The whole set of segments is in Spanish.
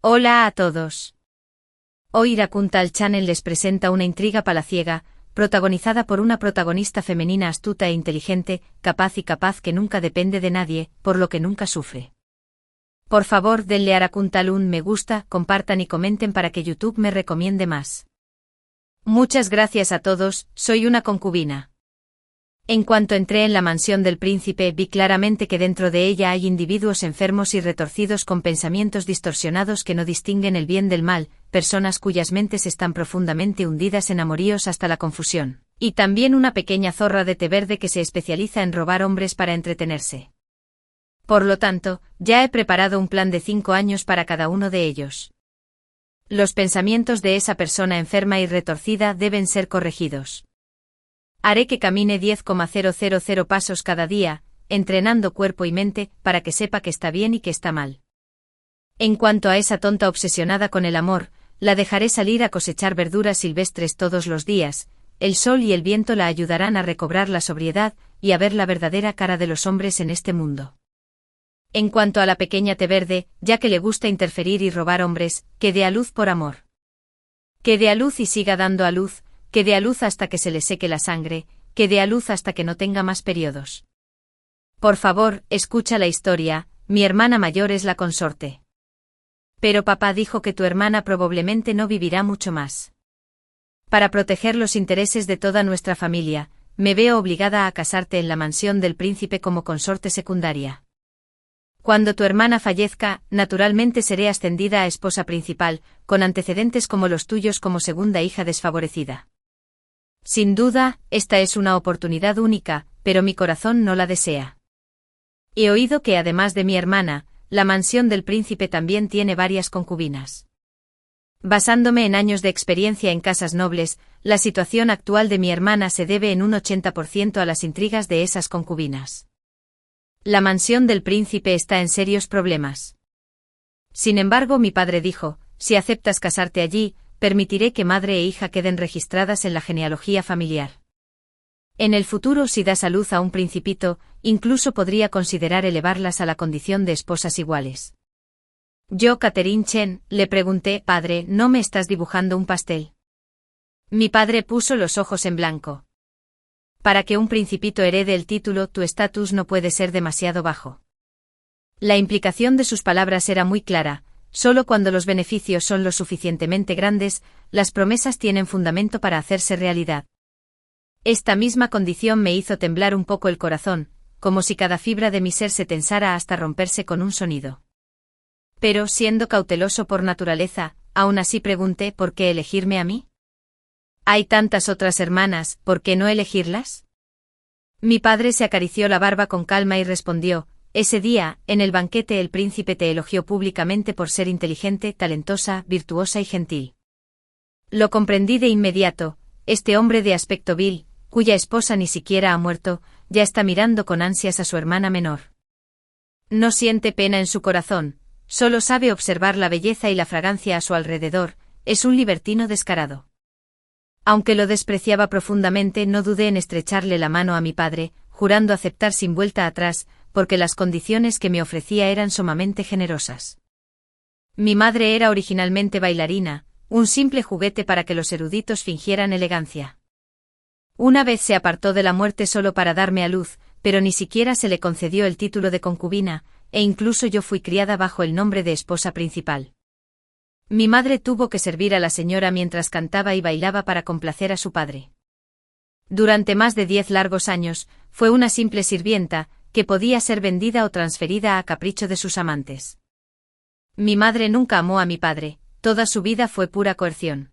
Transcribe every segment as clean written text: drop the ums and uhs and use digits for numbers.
Hola a todos. Hoy Rakuntal Channel les presenta una intriga palaciega, protagonizada por una protagonista femenina astuta e inteligente, capaz que nunca depende de nadie, por lo que nunca sufre. Por favor, denle a Rakuntal un me gusta, compartan y comenten para que YouTube me recomiende más. Muchas gracias a todos, soy una concubina. En cuanto entré en la mansión del príncipe, vi claramente que dentro de ella hay individuos enfermos y retorcidos con pensamientos distorsionados que no distinguen el bien del mal, personas cuyas mentes están profundamente hundidas en amoríos hasta la confusión, y también una pequeña zorra de té verde que se especializa en robar hombres para entretenerse. Por lo tanto, ya he preparado un plan de 5 años para cada uno de ellos. Los pensamientos de esa persona enferma y retorcida deben ser corregidos. Haré que camine 10,000 pasos cada día, entrenando cuerpo y mente, para que sepa que está bien y que está mal. En cuanto a esa tonta obsesionada con el amor, la dejaré salir a cosechar verduras silvestres todos los días, el sol y el viento la ayudarán a recobrar la sobriedad y a ver la verdadera cara de los hombres en este mundo. En cuanto a la pequeña té verde, ya que le gusta interferir y robar hombres, que dé a luz por amor. Que dé a luz y siga dando a luz, que dé a luz hasta que se le seque la sangre, que dé a luz hasta que no tenga más periodos. Por favor, escucha la historia, mi hermana mayor es la consorte. Pero papá dijo que tu hermana probablemente no vivirá mucho más. Para proteger los intereses de toda nuestra familia, me veo obligada a casarte en la mansión del príncipe como consorte secundaria. Cuando tu hermana fallezca, naturalmente seré ascendida a esposa principal, con antecedentes como los tuyos como segunda hija desfavorecida. Sin duda, esta es una oportunidad única, pero mi corazón no la desea. He oído que además de mi hermana, la mansión del príncipe también tiene varias concubinas. Basándome en años de experiencia en casas nobles, la situación actual de mi hermana se debe en un 80% a las intrigas de esas concubinas. La mansión del príncipe está en serios problemas. Sin embargo, mi padre dijo, si aceptas casarte allí, permitiré que madre e hija queden registradas en la genealogía familiar. En el futuro, si das a luz a un principito, incluso podría considerar elevarlas a la condición de esposas iguales. Yo, Catherine Chen, le pregunté, padre, ¿no me estás dibujando un pastel? Mi padre puso los ojos en blanco. Para que un principito herede el título, tu estatus no puede ser demasiado bajo. La implicación de sus palabras era muy clara. Solo cuando los beneficios son lo suficientemente grandes, las promesas tienen fundamento para hacerse realidad. Esta misma condición me hizo temblar un poco el corazón, como si cada fibra de mi ser se tensara hasta romperse con un sonido. Pero, siendo cauteloso por naturaleza, aún así pregunté ¿por qué elegirme a mí? Hay tantas otras hermanas, ¿por qué no elegirlas? Mi padre se acarició la barba con calma y respondió, ese día, en el banquete el príncipe te elogió públicamente por ser inteligente, talentosa, virtuosa y gentil. Lo comprendí de inmediato, este hombre de aspecto vil, cuya esposa ni siquiera ha muerto, ya está mirando con ansias a su hermana menor. No siente pena en su corazón, solo sabe observar la belleza y la fragancia a su alrededor, es un libertino descarado. Aunque lo despreciaba profundamente, no dudé en estrecharle la mano a mi padre, jurando aceptar sin vuelta atrás, porque las condiciones que me ofrecía eran sumamente generosas. Mi madre era originalmente bailarina, un simple juguete para que los eruditos fingieran elegancia. Una vez se apartó de la muerte solo para darme a luz, pero ni siquiera se le concedió el título de concubina, e incluso yo fui criada bajo el nombre de esposa principal. Mi madre tuvo que servir a la señora mientras cantaba y bailaba para complacer a su padre. Durante más de 10 largos años, fue una simple sirvienta, que podía ser vendida o transferida a capricho de sus amantes. Mi madre nunca amó a mi padre, toda su vida fue pura coerción.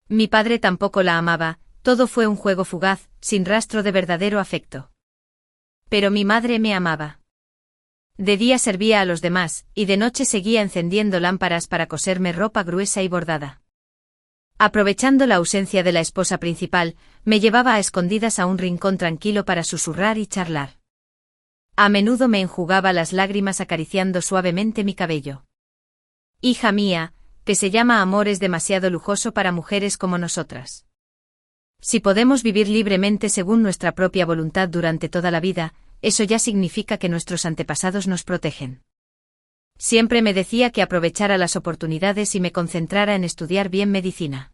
Mi padre tampoco la amaba, todo fue un juego fugaz, sin rastro de verdadero afecto. Pero mi madre me amaba. De día servía a los demás, y de noche seguía encendiendo lámparas para coserme ropa gruesa y bordada. Aprovechando la ausencia de la esposa principal, me llevaba a escondidas a un rincón tranquilo para susurrar y charlar. A menudo me enjugaba las lágrimas acariciando suavemente mi cabello. Hija mía, que se llama amor es demasiado lujoso para mujeres como nosotras. Si podemos vivir libremente según nuestra propia voluntad durante toda la vida, eso ya significa que nuestros antepasados nos protegen. Siempre me decía que aprovechara las oportunidades y me concentrara en estudiar bien medicina.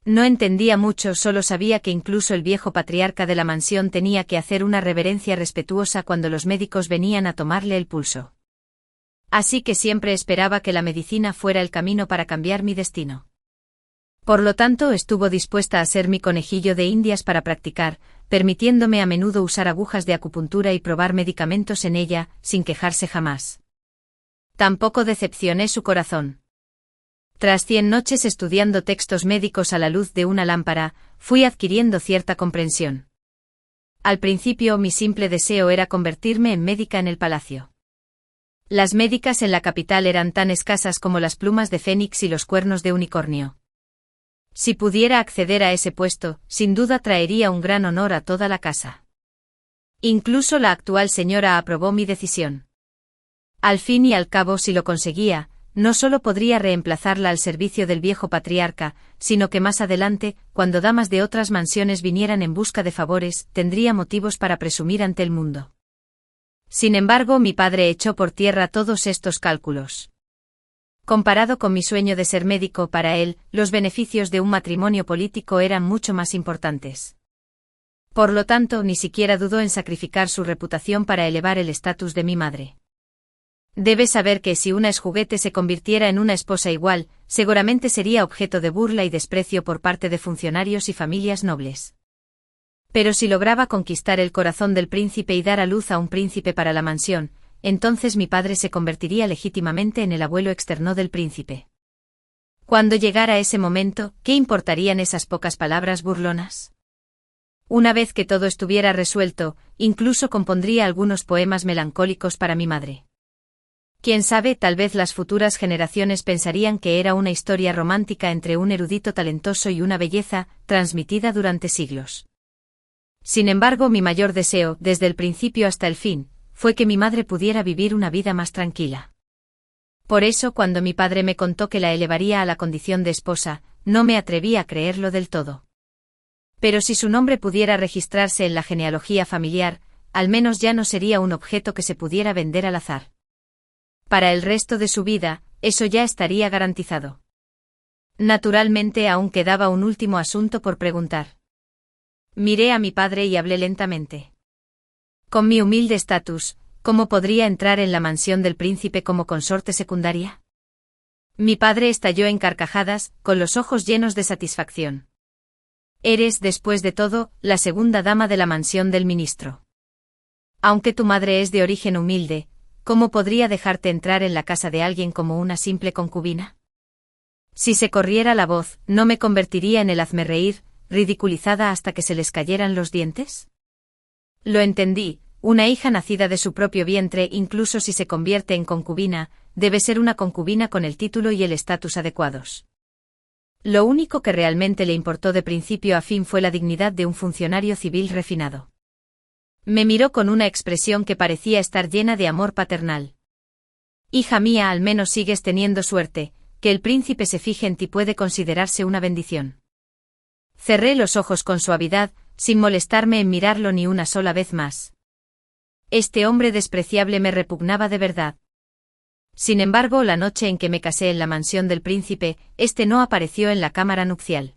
No entendía mucho, solo sabía que incluso el viejo patriarca de la mansión tenía que hacer una reverencia respetuosa cuando los médicos venían a tomarle el pulso. Así que siempre esperaba que la medicina fuera el camino para cambiar mi destino. Por lo tanto, estuvo dispuesta a ser mi conejillo de indias para practicar, permitiéndome a menudo usar agujas de acupuntura y probar medicamentos en ella, sin quejarse jamás. Tampoco decepcioné su corazón. Tras 100 noches estudiando textos médicos a la luz de una lámpara, fui adquiriendo cierta comprensión. Al principio mi simple deseo era convertirme en médica en el palacio. Las médicas en la capital eran tan escasas como las plumas de fénix y los cuernos de unicornio. Si pudiera acceder a ese puesto, sin duda traería un gran honor a toda la casa. Incluso la actual señora aprobó mi decisión. Al fin y al cabo, si lo conseguía, no solo podría reemplazarla al servicio del viejo patriarca, sino que más adelante, cuando damas de otras mansiones vinieran en busca de favores, tendría motivos para presumir ante el mundo. Sin embargo, mi padre echó por tierra todos estos cálculos. Comparado con mi sueño de ser médico, para él, los beneficios de un matrimonio político eran mucho más importantes. Por lo tanto, ni siquiera dudó en sacrificar su reputación para elevar el estatus de mi madre. Debes saber que si una exjuguete se convirtiera en una esposa igual, seguramente sería objeto de burla y desprecio por parte de funcionarios y familias nobles. Pero si lograba conquistar el corazón del príncipe y dar a luz a un príncipe para la mansión, entonces mi padre se convertiría legítimamente en el abuelo externo del príncipe. Cuando llegara ese momento, ¿qué importarían esas pocas palabras burlonas? Una vez que todo estuviera resuelto, incluso compondría algunos poemas melancólicos para mi madre. Quién sabe, tal vez las futuras generaciones pensarían que era una historia romántica entre un erudito talentoso y una belleza, transmitida durante siglos. Sin embargo, mi mayor deseo, desde el principio hasta el fin, fue que mi madre pudiera vivir una vida más tranquila. Por eso, cuando mi padre me contó que la elevaría a la condición de esposa, no me atreví a creerlo del todo. Pero si su nombre pudiera registrarse en la genealogía familiar, al menos ya no sería un objeto que se pudiera vender al azar. Para el resto de su vida, eso ya estaría garantizado. Naturalmente, aún quedaba un último asunto por preguntar. Miré a mi padre y hablé lentamente. Con mi humilde estatus, ¿cómo podría entrar en la mansión del príncipe como consorte secundaria? Mi padre estalló en carcajadas, con los ojos llenos de satisfacción. Eres, después de todo, la segunda dama de la mansión del ministro. Aunque tu madre es de origen humilde, ¿cómo podría dejarte entrar en la casa de alguien como una simple concubina? Si se corriera la voz, ¿no me convertiría en el hazmerreír, ridiculizada hasta que se les cayeran los dientes? Lo entendí. Una hija nacida de su propio vientre, incluso si se convierte en concubina, debe ser una concubina con el título y el estatus adecuados. Lo único que realmente le importó de principio a fin fue la dignidad de un funcionario civil refinado. Me miró con una expresión que parecía estar llena de amor paternal. Hija mía, al menos sigues teniendo suerte, que el príncipe se fije en ti puede considerarse una bendición. Cerré los ojos con suavidad, sin molestarme en mirarlo ni una sola vez más. Este hombre despreciable me repugnaba de verdad. Sin embargo, la noche en que me casé en la mansión del príncipe, este no apareció en la cámara nupcial.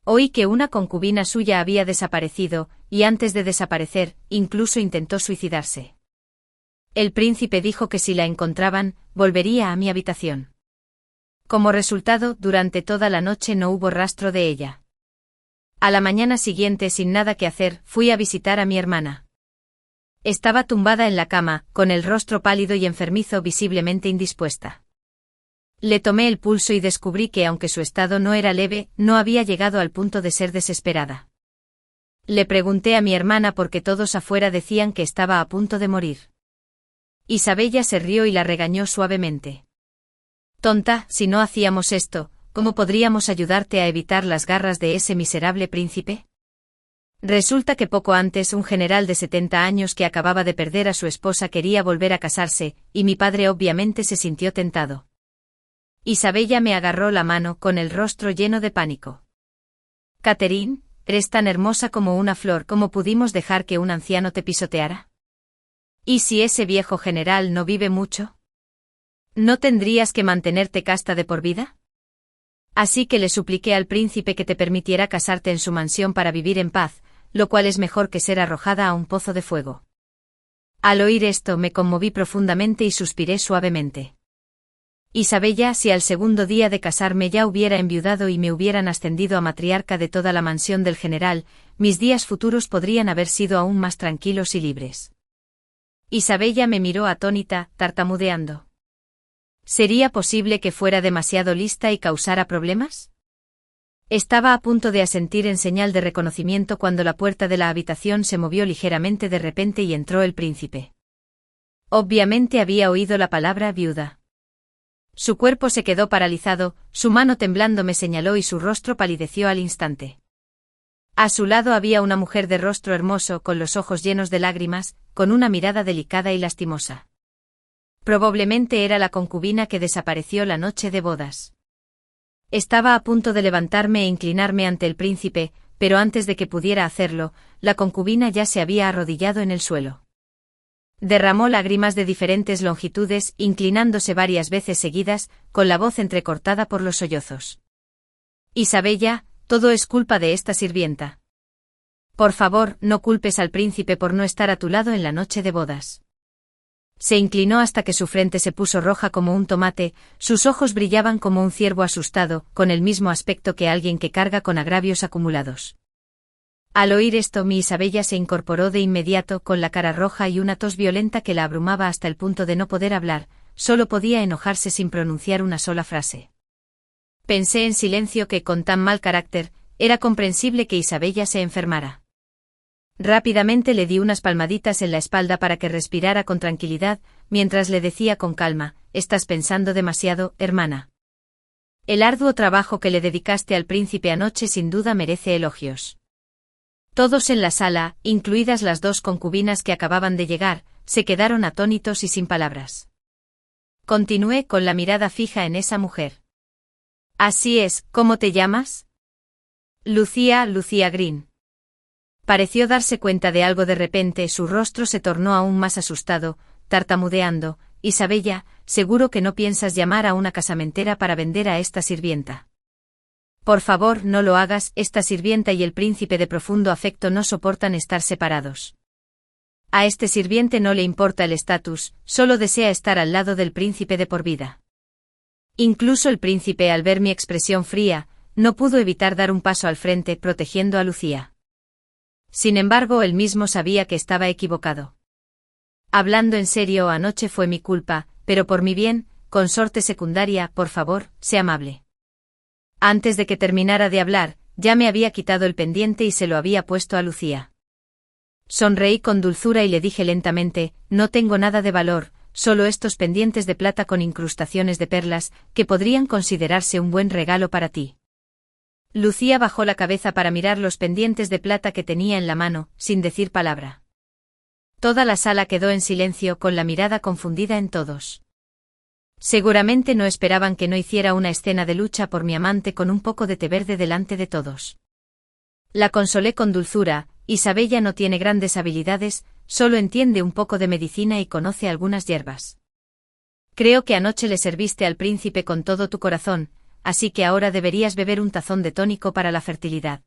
Oí que una concubina suya había desaparecido, y antes de desaparecer, incluso intentó suicidarse. El príncipe dijo que si la encontraban, volvería a mi habitación. Como resultado, durante toda la noche no hubo rastro de ella. A la mañana siguiente, sin nada que hacer, fui a visitar a mi hermana. Estaba tumbada en la cama, con el rostro pálido y enfermizo, visiblemente indispuesta. Le tomé el pulso y descubrí que aunque su estado no era leve, no había llegado al punto de ser desesperada. Le pregunté a mi hermana porque todos afuera decían que estaba a punto de morir. Isabella se rió y la regañó suavemente. Tonta, si no hacíamos esto, ¿cómo podríamos ayudarte a evitar las garras de ese miserable príncipe? Resulta que poco antes un general de 70 años que acababa de perder a su esposa quería volver a casarse, y mi padre obviamente se sintió tentado. Isabella me agarró la mano con el rostro lleno de pánico. Catherine, eres tan hermosa como una flor, ¿cómo pudimos dejar que un anciano te pisoteara? ¿Y si ese viejo general no vive mucho? ¿No tendrías que mantenerte casta de por vida? Así que le supliqué al príncipe que te permitiera casarte en su mansión para vivir en paz, lo cual es mejor que ser arrojada a un pozo de fuego. Al oír esto me conmoví profundamente y suspiré suavemente. Isabella, si al segundo día de casarme ya hubiera enviudado y me hubieran ascendido a matriarca de toda la mansión del general, mis días futuros podrían haber sido aún más tranquilos y libres. Isabella me miró atónita, tartamudeando. ¿Sería posible que fuera demasiado lista y causara problemas? Estaba a punto de asentir en señal de reconocimiento cuando la puerta de la habitación se movió ligeramente de repente y entró el príncipe. Obviamente había oído la palabra viuda. Su cuerpo se quedó paralizado, su mano temblando me señaló y su rostro palideció al instante. A su lado había una mujer de rostro hermoso con los ojos llenos de lágrimas, con una mirada delicada y lastimosa. Probablemente era la concubina que desapareció la noche de bodas. Estaba a punto de levantarme e inclinarme ante el príncipe, pero antes de que pudiera hacerlo, la concubina ya se había arrodillado en el suelo. Derramó lágrimas de diferentes longitudes, inclinándose varias veces seguidas, con la voz entrecortada por los sollozos. Isabella, todo es culpa de esta sirvienta. Por favor, no culpes al príncipe por no estar a tu lado en la noche de bodas. Se inclinó hasta que su frente se puso roja como un tomate, sus ojos brillaban como un ciervo asustado, con el mismo aspecto que alguien que carga con agravios acumulados. Al oír esto mi Isabella se incorporó de inmediato con la cara roja y una tos violenta que la abrumaba hasta el punto de no poder hablar, solo podía enojarse sin pronunciar una sola frase. Pensé en silencio que con tan mal carácter, era comprensible que Isabella se enfermara. Rápidamente le di unas palmaditas en la espalda para que respirara con tranquilidad, mientras le decía con calma, «Estás pensando demasiado, hermana. El arduo trabajo que le dedicaste al príncipe anoche sin duda merece elogios». Todos en la sala, incluidas las dos concubinas que acababan de llegar, se quedaron atónitos y sin palabras. Continué con la mirada fija en esa mujer. «Así es, ¿cómo te llamas?» «Lucía Green». Pareció darse cuenta de algo de repente, su rostro se tornó aún más asustado, tartamudeando, «Isabella, seguro que no piensas llamar a una casamentera para vender a esta sirvienta. Por favor, no lo hagas, esta sirvienta y el príncipe de profundo afecto no soportan estar separados. A este sirviente no le importa el estatus, solo desea estar al lado del príncipe de por vida». Incluso el príncipe, al ver mi expresión fría, no pudo evitar dar un paso al frente, protegiendo a Lucía. Sin embargo, él mismo sabía que estaba equivocado. Hablando en serio, anoche fue mi culpa, pero por mi bien, consorte secundaria, por favor, sé amable. Antes de que terminara de hablar, ya me había quitado el pendiente y se lo había puesto a Lucía. Sonreí con dulzura y le dije lentamente, «No tengo nada de valor, solo estos pendientes de plata con incrustaciones de perlas, que podrían considerarse un buen regalo para ti». Lucía bajó la cabeza para mirar los pendientes de plata que tenía en la mano, sin decir palabra. Toda la sala quedó en silencio, con la mirada confundida en todos. Seguramente no esperaban que no hiciera una escena de lucha por mi amante con un poco de té verde delante de todos. La consolé con dulzura, «Isabella no tiene grandes habilidades, solo entiende un poco de medicina y conoce algunas hierbas. Creo que anoche le serviste al príncipe con todo tu corazón, así que ahora deberías beber un tazón de tónico para la fertilidad.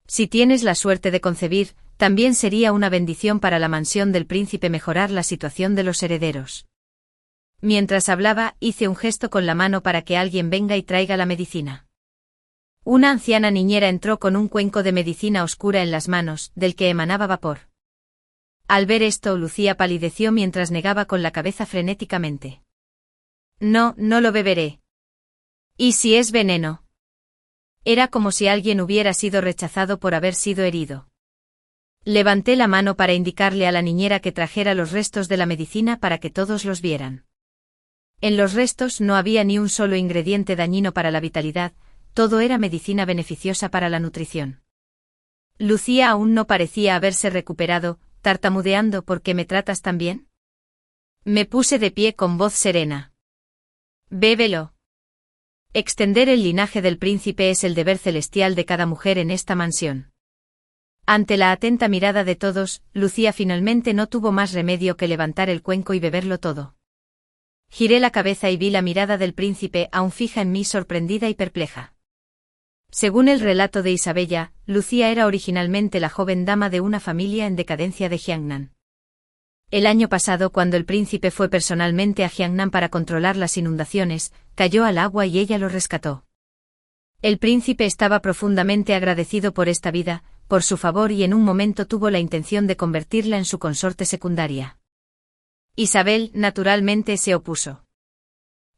Si tienes la suerte de concebir, también sería una bendición para la mansión del príncipe mejorar la situación de los herederos». Mientras hablaba, hice un gesto con la mano para que alguien venga y traiga la medicina. Una anciana niñera entró con un cuenco de medicina oscura en las manos, del que emanaba vapor. Al ver esto, Lucía palideció mientras negaba con la cabeza frenéticamente. «No, no lo beberé». «¿Y si es veneno?». Era como si alguien hubiera sido rechazado por haber sido herido. Levanté la mano para indicarle a la niñera que trajera los restos de la medicina para que todos los vieran. En los restos no había ni un solo ingrediente dañino para la vitalidad, todo era medicina beneficiosa para la nutrición. Lucía aún no parecía haberse recuperado, tartamudeando «¿Por qué me tratas tan bien?». Me puse de pie con voz serena. «Bébelo. Extender el linaje del príncipe es el deber celestial de cada mujer en esta mansión». Ante la atenta mirada de todos, Lucía finalmente no tuvo más remedio que levantar el cuenco y beberlo todo. Giré la cabeza y vi la mirada del príncipe aún fija en mí, sorprendida y perpleja. Según el relato de Isabella, Lucía era originalmente la joven dama de una familia en decadencia de Jiangnan. El año pasado, cuando el príncipe fue personalmente a Jiangnan para controlar las inundaciones, cayó al agua y ella lo rescató. El príncipe estaba profundamente agradecido por esta vida, por su favor, y en un momento tuvo la intención de convertirla en su consorte secundaria. Isabel, naturalmente, se opuso.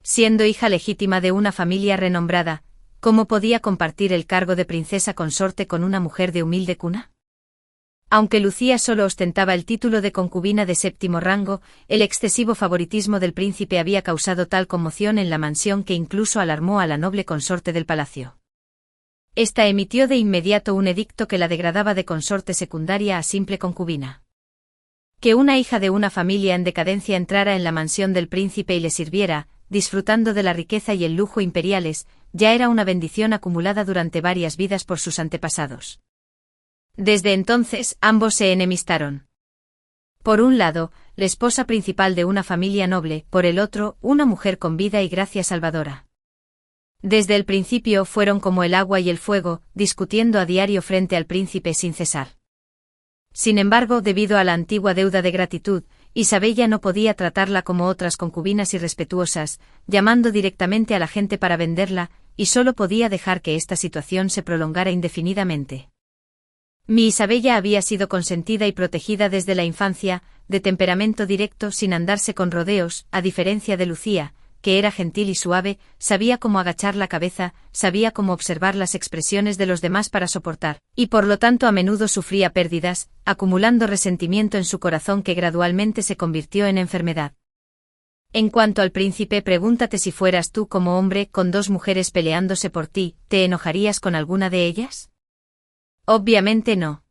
Siendo hija legítima de una familia renombrada, ¿cómo podía compartir el cargo de princesa consorte con una mujer de humilde cuna? Aunque Lucía solo ostentaba el título de concubina de séptimo rango, el excesivo favoritismo del príncipe había causado tal conmoción en la mansión que incluso alarmó a la noble consorte del palacio. Esta emitió de inmediato un edicto que la degradaba de consorte secundaria a simple concubina. Que una hija de una familia en decadencia entrara en la mansión del príncipe y le sirviera, disfrutando de la riqueza y el lujo imperiales, ya era una bendición acumulada durante varias vidas por sus antepasados. Desde entonces, ambos se enemistaron. Por un lado, la esposa principal de una familia noble, por el otro, una mujer con vida y gracia salvadora. Desde el principio fueron como el agua y el fuego, discutiendo a diario frente al príncipe sin cesar. Sin embargo, debido a la antigua deuda de gratitud, Isabella no podía tratarla como otras concubinas irrespetuosas, llamando directamente a la gente para venderla, y solo podía dejar que esta situación se prolongara indefinidamente. Mi Isabella había sido consentida y protegida desde la infancia, de temperamento directo sin andarse con rodeos, a diferencia de Lucía, que era gentil y suave, sabía cómo agachar la cabeza, sabía cómo observar las expresiones de los demás para soportar, y por lo tanto a menudo sufría pérdidas, acumulando resentimiento en su corazón que gradualmente se convirtió en enfermedad. En cuanto al príncipe, pregúntate si fueras tú como hombre con dos mujeres peleándose por ti, ¿te enojarías con alguna de ellas? Obviamente no.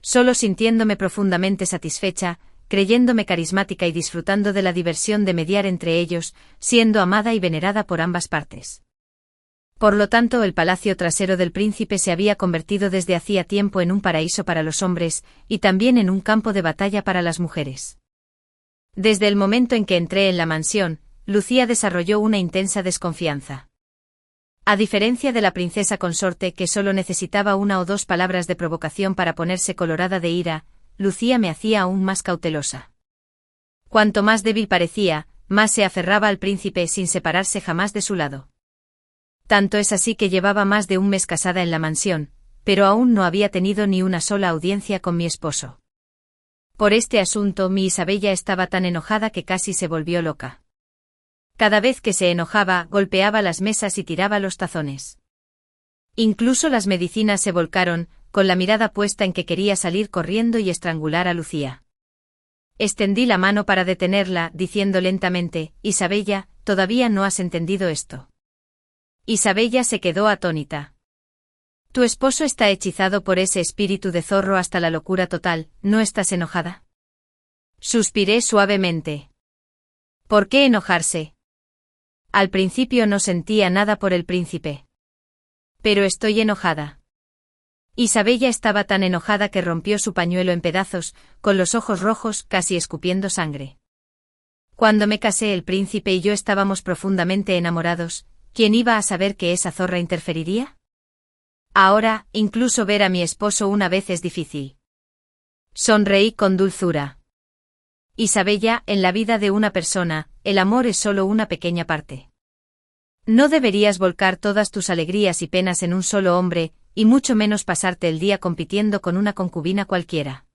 Solo sintiéndome profundamente satisfecha, creyéndome carismática y disfrutando de la diversión de mediar entre ellos, siendo amada y venerada por ambas partes. Por lo tanto, el palacio trasero del príncipe se había convertido desde hacía tiempo en un paraíso para los hombres, y también en un campo de batalla para las mujeres. Desde el momento en que entré en la mansión, Lucía desarrolló una intensa desconfianza. A diferencia de la princesa consorte, que solo necesitaba una o dos palabras de provocación para ponerse colorada de ira, Lucía me hacía aún más cautelosa. Cuanto más débil parecía, más se aferraba al príncipe sin separarse jamás de su lado. Tanto es así que llevaba más de un mes casada en la mansión, pero aún no había tenido ni una sola audiencia con mi esposo. Por este asunto mi Isabella estaba tan enojada que casi se volvió loca. Cada vez que se enojaba, golpeaba las mesas y tiraba los tazones. Incluso las medicinas se volcaron, con la mirada puesta en que quería salir corriendo y estrangular a Lucía. Extendí la mano para detenerla, diciendo lentamente: Isabella, todavía no has entendido esto. Isabella se quedó atónita. Tu esposo está hechizado por ese espíritu de zorro hasta la locura total, ¿no estás enojada? Suspiré suavemente. ¿Por qué enojarse? Al principio no sentía nada por el príncipe. Pero estoy enojada. Isabella estaba tan enojada que rompió su pañuelo en pedazos, con los ojos rojos, casi escupiendo sangre. Cuando me casé, el príncipe y yo estábamos profundamente enamorados, ¿quién iba a saber que esa zorra interferiría? Ahora, incluso ver a mi esposo una vez es difícil. Sonreí con dulzura. Isabella, en la vida de una persona, el amor es solo una pequeña parte. No deberías volcar todas tus alegrías y penas en un solo hombre, y mucho menos pasarte el día compitiendo con una concubina cualquiera.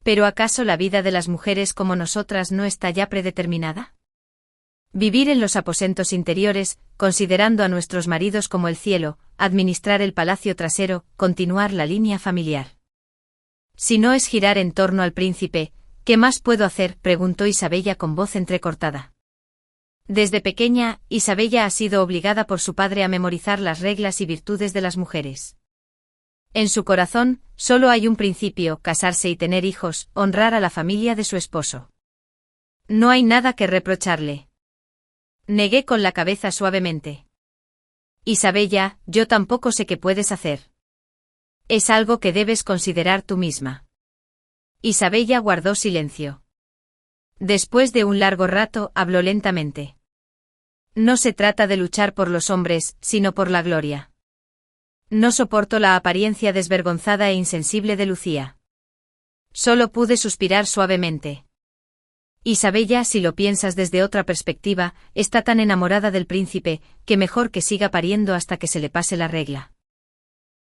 ¿Pero acaso la vida de las mujeres como nosotras no está ya predeterminada? Vivir en los aposentos interiores, considerando a nuestros maridos como el cielo, administrar el palacio trasero, continuar la línea familiar. Si no es girar en torno al príncipe, ¿qué más puedo hacer?, preguntó Isabella con voz entrecortada. Desde pequeña, Isabella ha sido obligada por su padre a memorizar las reglas y virtudes de las mujeres. En su corazón, solo hay un principio: casarse y tener hijos, honrar a la familia de su esposo. No hay nada que reprocharle. Negué con la cabeza suavemente. Isabella, yo tampoco sé qué puedes hacer. Es algo que debes considerar tú misma. Isabella guardó silencio. Después de un largo rato, habló lentamente. No se trata de luchar por los hombres, sino por la gloria. No soporto la apariencia desvergonzada e insensible de Lucía. Solo pude suspirar suavemente. Isabella, si lo piensas desde otra perspectiva, está tan enamorada del príncipe, que mejor que siga pariendo hasta que se le pase la regla.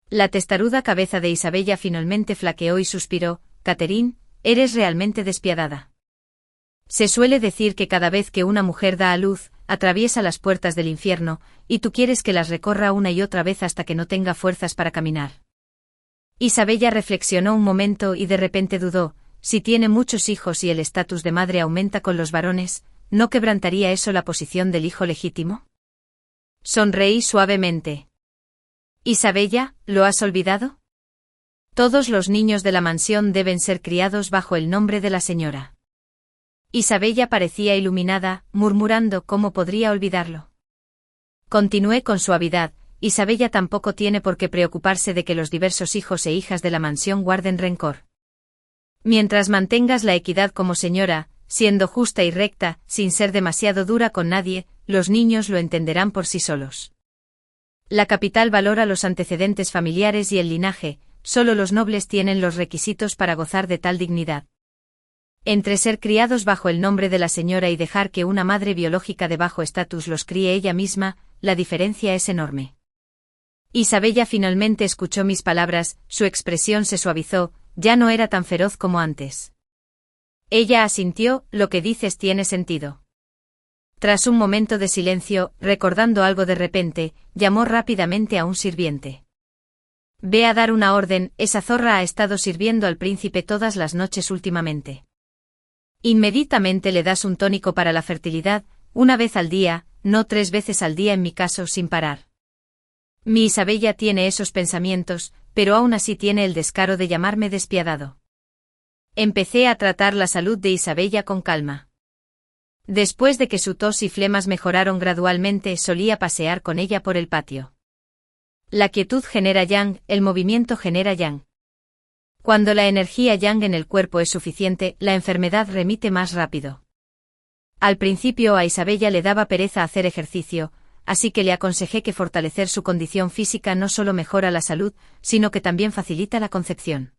La testaruda cabeza de Isabella finalmente flaqueó y suspiró. Catherine, eres realmente despiadada. Se suele decir que cada vez que una mujer da a luz, atraviesa las puertas del infierno, y tú quieres que las recorra una y otra vez hasta que no tenga fuerzas para caminar. Isabella reflexionó un momento y de repente dudó. Si tiene muchos hijos y el estatus de madre aumenta con los varones, ¿no quebrantaría eso la posición del hijo legítimo? Sonreí suavemente. Isabella, ¿lo has olvidado? Todos los niños de la mansión deben ser criados bajo el nombre de la señora. Isabella parecía iluminada, murmurando cómo podría olvidarlo. Continué con suavidad. Isabella tampoco tiene por qué preocuparse de que los diversos hijos e hijas de la mansión guarden rencor. Mientras mantengas la equidad como señora, siendo justa y recta, sin ser demasiado dura con nadie, los niños lo entenderán por sí solos. La capital valora los antecedentes familiares y el linaje, solo los nobles tienen los requisitos para gozar de tal dignidad. Entre ser criados bajo el nombre de la señora y dejar que una madre biológica de bajo estatus los críe ella misma, la diferencia es enorme. Isabella finalmente escuchó mis palabras, su expresión se suavizó, ya no era tan feroz como antes. Ella asintió, lo que dices tiene sentido. Tras un momento de silencio, recordando algo de repente, llamó rápidamente a un sirviente. Ve a dar una orden, esa zorra ha estado sirviendo al príncipe todas las noches últimamente. Inmediatamente le das un tónico para la fertilidad, una vez al día, no 3 veces al día en mi caso sin parar. Mi Isabella tiene esos pensamientos, pero aún así tiene el descaro de llamarme despiadado. Empecé a tratar la salud de Isabella con calma. Después de que su tos y flemas mejoraron gradualmente, solía pasear con ella por el patio. La quietud genera yang, el movimiento genera yang. Cuando la energía yang en el cuerpo es suficiente, la enfermedad remite más rápido. Al principio a Isabella le daba pereza hacer ejercicio, así que le aconsejé que fortalecer su condición física no solo mejora la salud, sino que también facilita la concepción.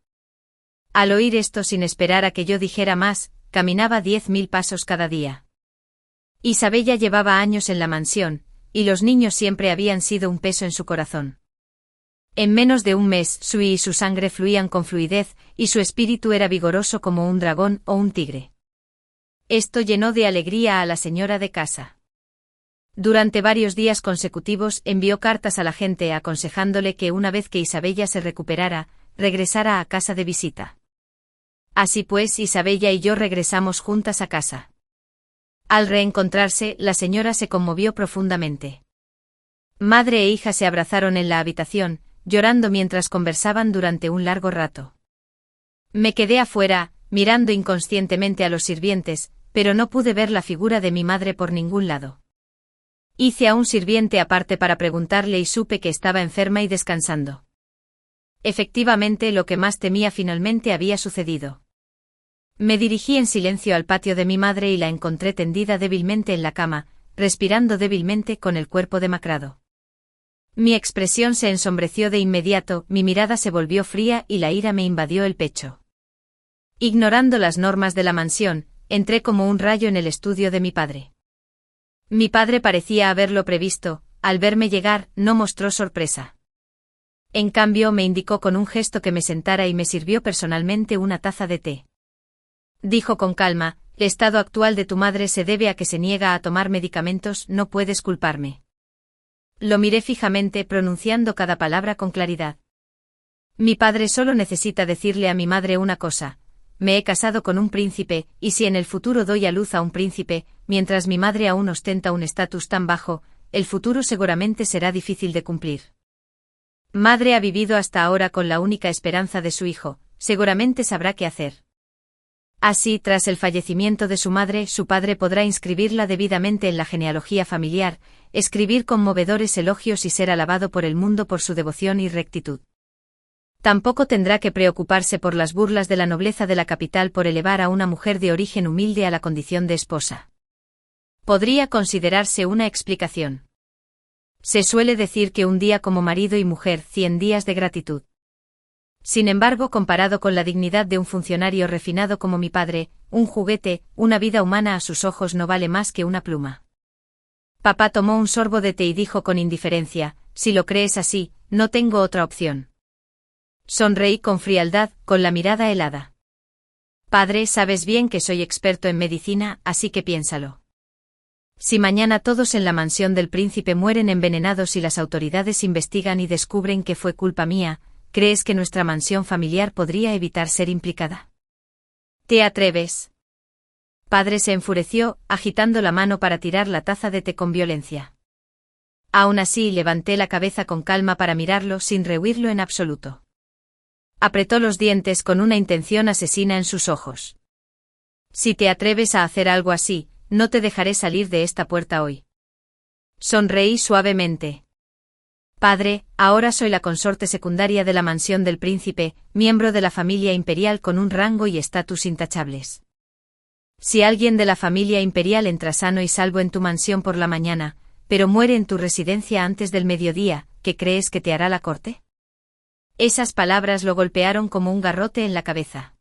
Al oír esto sin esperar a que yo dijera más, caminaba 10.000 pasos cada día. Isabella llevaba años en la mansión, y los niños siempre habían sido un peso en su corazón. En menos de un mes, su y su sangre fluían con fluidez, y su espíritu era vigoroso como un dragón o un tigre. Esto llenó de alegría a la señora de casa. Durante varios días consecutivos envió cartas a la gente aconsejándole que una vez que Isabella se recuperara, regresara a casa de visita. Así pues, Isabella y yo regresamos juntas a casa. Al reencontrarse, la señora se conmovió profundamente. Madre e hija se abrazaron en la habitación, llorando mientras conversaban durante un largo rato. Me quedé afuera, mirando inconscientemente a los sirvientes, pero no pude ver la figura de mi madre por ningún lado. Hice a un sirviente aparte para preguntarle y supe que estaba enferma y descansando. Efectivamente, lo que más temía finalmente había sucedido. Me dirigí en silencio al patio de mi madre y la encontré tendida débilmente en la cama, respirando débilmente con el cuerpo demacrado. Mi expresión se ensombreció de inmediato, mi mirada se volvió fría y la ira me invadió el pecho. Ignorando las normas de la mansión, entré como un rayo en el estudio de mi padre. Mi padre parecía haberlo previsto, al verme llegar, no mostró sorpresa. En cambio, me indicó con un gesto que me sentara y me sirvió personalmente una taza de té. Dijo con calma, el estado actual de tu madre se debe a que se niega a tomar medicamentos, no puedes culparme. Lo miré fijamente, pronunciando cada palabra con claridad. Mi padre solo necesita decirle a mi madre una cosa: me he casado con un príncipe, y si en el futuro doy a luz a un príncipe, mientras mi madre aún ostenta un estatus tan bajo, el futuro seguramente será difícil de cumplir. Madre ha vivido hasta ahora con la única esperanza de su hijo, seguramente sabrá qué hacer. Así, tras el fallecimiento de su madre, su padre podrá inscribirla debidamente en la genealogía familiar, escribir conmovedores elogios y ser alabado por el mundo por su devoción y rectitud. Tampoco tendrá que preocuparse por las burlas de la nobleza de la capital por elevar a una mujer de origen humilde a la condición de esposa. Podría considerarse una explicación. Se suele decir que un día como marido y mujer, 100 días de gratitud. Sin embargo, comparado con la dignidad de un funcionario refinado como mi padre, un juguete, una vida humana a sus ojos no vale más que una pluma. Papá tomó un sorbo de té y dijo con indiferencia: si lo crees así, no tengo otra opción. Sonreí con frialdad, con la mirada helada. Padre, sabes bien que soy experto en medicina, así que piénsalo. Si mañana todos en la mansión del príncipe mueren envenenados y las autoridades investigan y descubren que fue culpa mía, ¿crees que nuestra mansión familiar podría evitar ser implicada? ¿Te atreves? Padre se enfureció, agitando la mano para tirar la taza de té con violencia. Aún así levanté la cabeza con calma para mirarlo sin rehuirlo en absoluto. Apretó los dientes con una intención asesina en sus ojos. Si te atreves a hacer algo así, no te dejaré salir de esta puerta hoy. Sonreí suavemente. Padre, ahora soy la consorte secundaria de la mansión del príncipe, miembro de la familia imperial con un rango y estatus intachables. Si alguien de la familia imperial entra sano y salvo en tu mansión por la mañana, pero muere en tu residencia antes del mediodía, ¿qué crees que te hará la corte? Esas palabras lo golpearon como un garrote en la cabeza.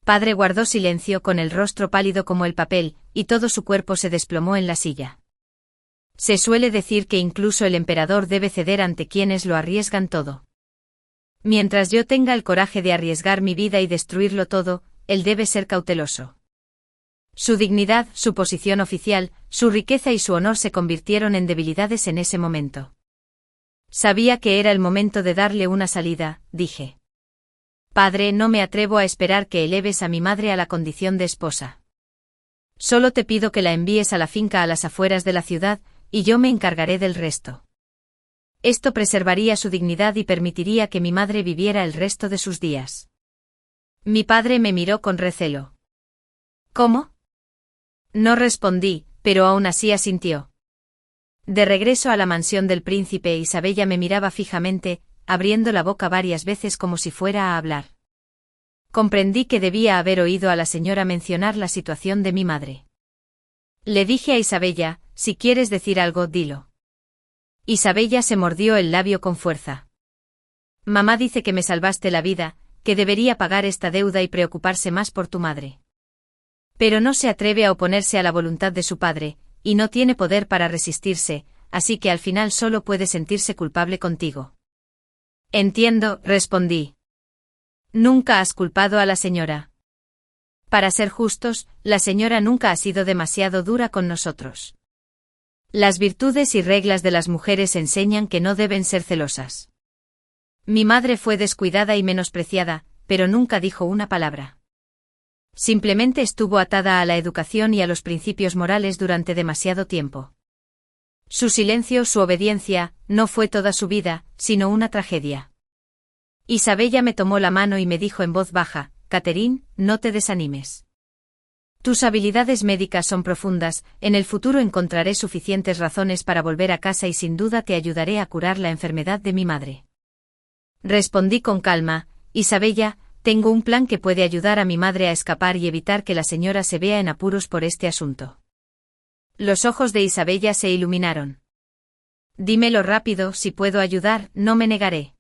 Padre guardó silencio con el rostro pálido como el papel, y todo su cuerpo se desplomó en la silla. Se suele decir que incluso el emperador debe ceder ante quienes lo arriesgan todo. Mientras yo tenga el coraje de arriesgar mi vida y destruirlo todo, él debe ser cauteloso. Su dignidad, su posición oficial, su riqueza y su honor se convirtieron en debilidades en ese momento. Sabía que era el momento de darle una salida, dije. Padre, no me atrevo a esperar que eleves a mi madre a la condición de esposa. Solo te pido que la envíes a la finca a las afueras de la ciudad, y yo me encargaré del resto. Esto preservaría su dignidad y permitiría que mi madre viviera el resto de sus días. Mi padre me miró con recelo. ¿Cómo? No respondí, pero aún así asintió. De regreso a la mansión del príncipe, Isabella me miraba fijamente, abriendo la boca varias veces como si fuera a hablar. Comprendí que debía haber oído a la señora mencionar la situación de mi madre. Le dije a Isabella: si quieres decir algo, dilo. Isabella se mordió el labio con fuerza. Mamá dice que me salvaste la vida, que debería pagar esta deuda y preocuparse más por tu madre. Pero no se atreve a oponerse a la voluntad de su padre, y no tiene poder para resistirse, así que al final solo puede sentirse culpable contigo. Entiendo, respondí. Nunca has culpado a la señora. Para ser justos, la señora nunca ha sido demasiado dura con nosotros. Las virtudes y reglas de las mujeres enseñan que no deben ser celosas. Mi madre fue descuidada y menospreciada, pero nunca dijo una palabra. Simplemente estuvo atada a la educación y a los principios morales durante demasiado tiempo. Su silencio, su obediencia, no fue toda su vida, sino una tragedia. Isabella me tomó la mano y me dijo en voz baja: Catherine, no te desanimes. Tus habilidades médicas son profundas, en el futuro encontraré suficientes razones para volver a casa y sin duda te ayudaré a curar la enfermedad de mi madre. Respondí con calma: Isabella, tengo un plan que puede ayudar a mi madre a escapar y evitar que la señora se vea en apuros por este asunto. Los ojos de Isabella se iluminaron. Dímelo rápido, si puedo ayudar, no me negaré.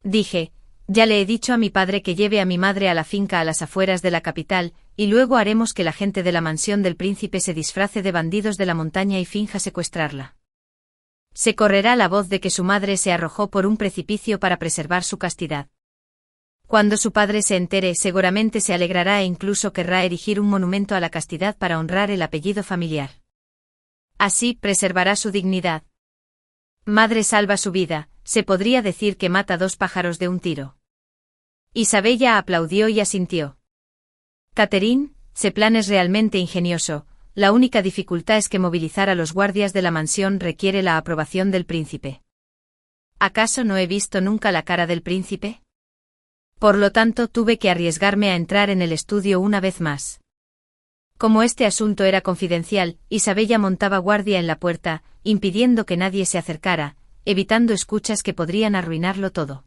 Dije: ya le he dicho a mi padre que lleve a mi madre a la finca a las afueras de la capital, y luego haremos que la gente de la mansión del príncipe se disfrace de bandidos de la montaña y finja secuestrarla. Se correrá la voz de que su madre se arrojó por un precipicio para preservar su castidad. Cuando su padre se entere, seguramente se alegrará e incluso querrá erigir un monumento a la castidad para honrar el apellido familiar. Así preservará su dignidad. Madre salva su vida, se podría decir que mata 2 pájaros de un tiro. Isabella aplaudió y asintió. Catherine, ese plan es realmente ingenioso, la única dificultad es que movilizar a los guardias de la mansión requiere la aprobación del príncipe. ¿Acaso no he visto nunca la cara del príncipe? Por lo tanto, tuve que arriesgarme a entrar en el estudio una vez más. Como este asunto era confidencial, Isabella montaba guardia en la puerta, impidiendo que nadie se acercara, evitando escuchas que podrían arruinarlo todo.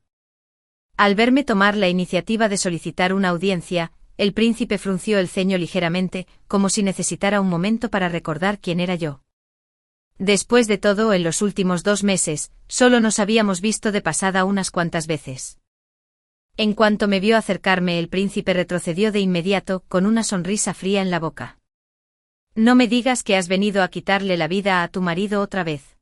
Al verme tomar la iniciativa de solicitar una audiencia, el príncipe frunció el ceño ligeramente, como si necesitara un momento para recordar quién era yo. Después de todo, en los últimos 2 meses, solo nos habíamos visto de pasada unas cuantas veces. En cuanto me vio acercarme, el príncipe retrocedió de inmediato, con una sonrisa fría en la boca. No me digas que has venido a quitarle la vida a tu marido otra vez.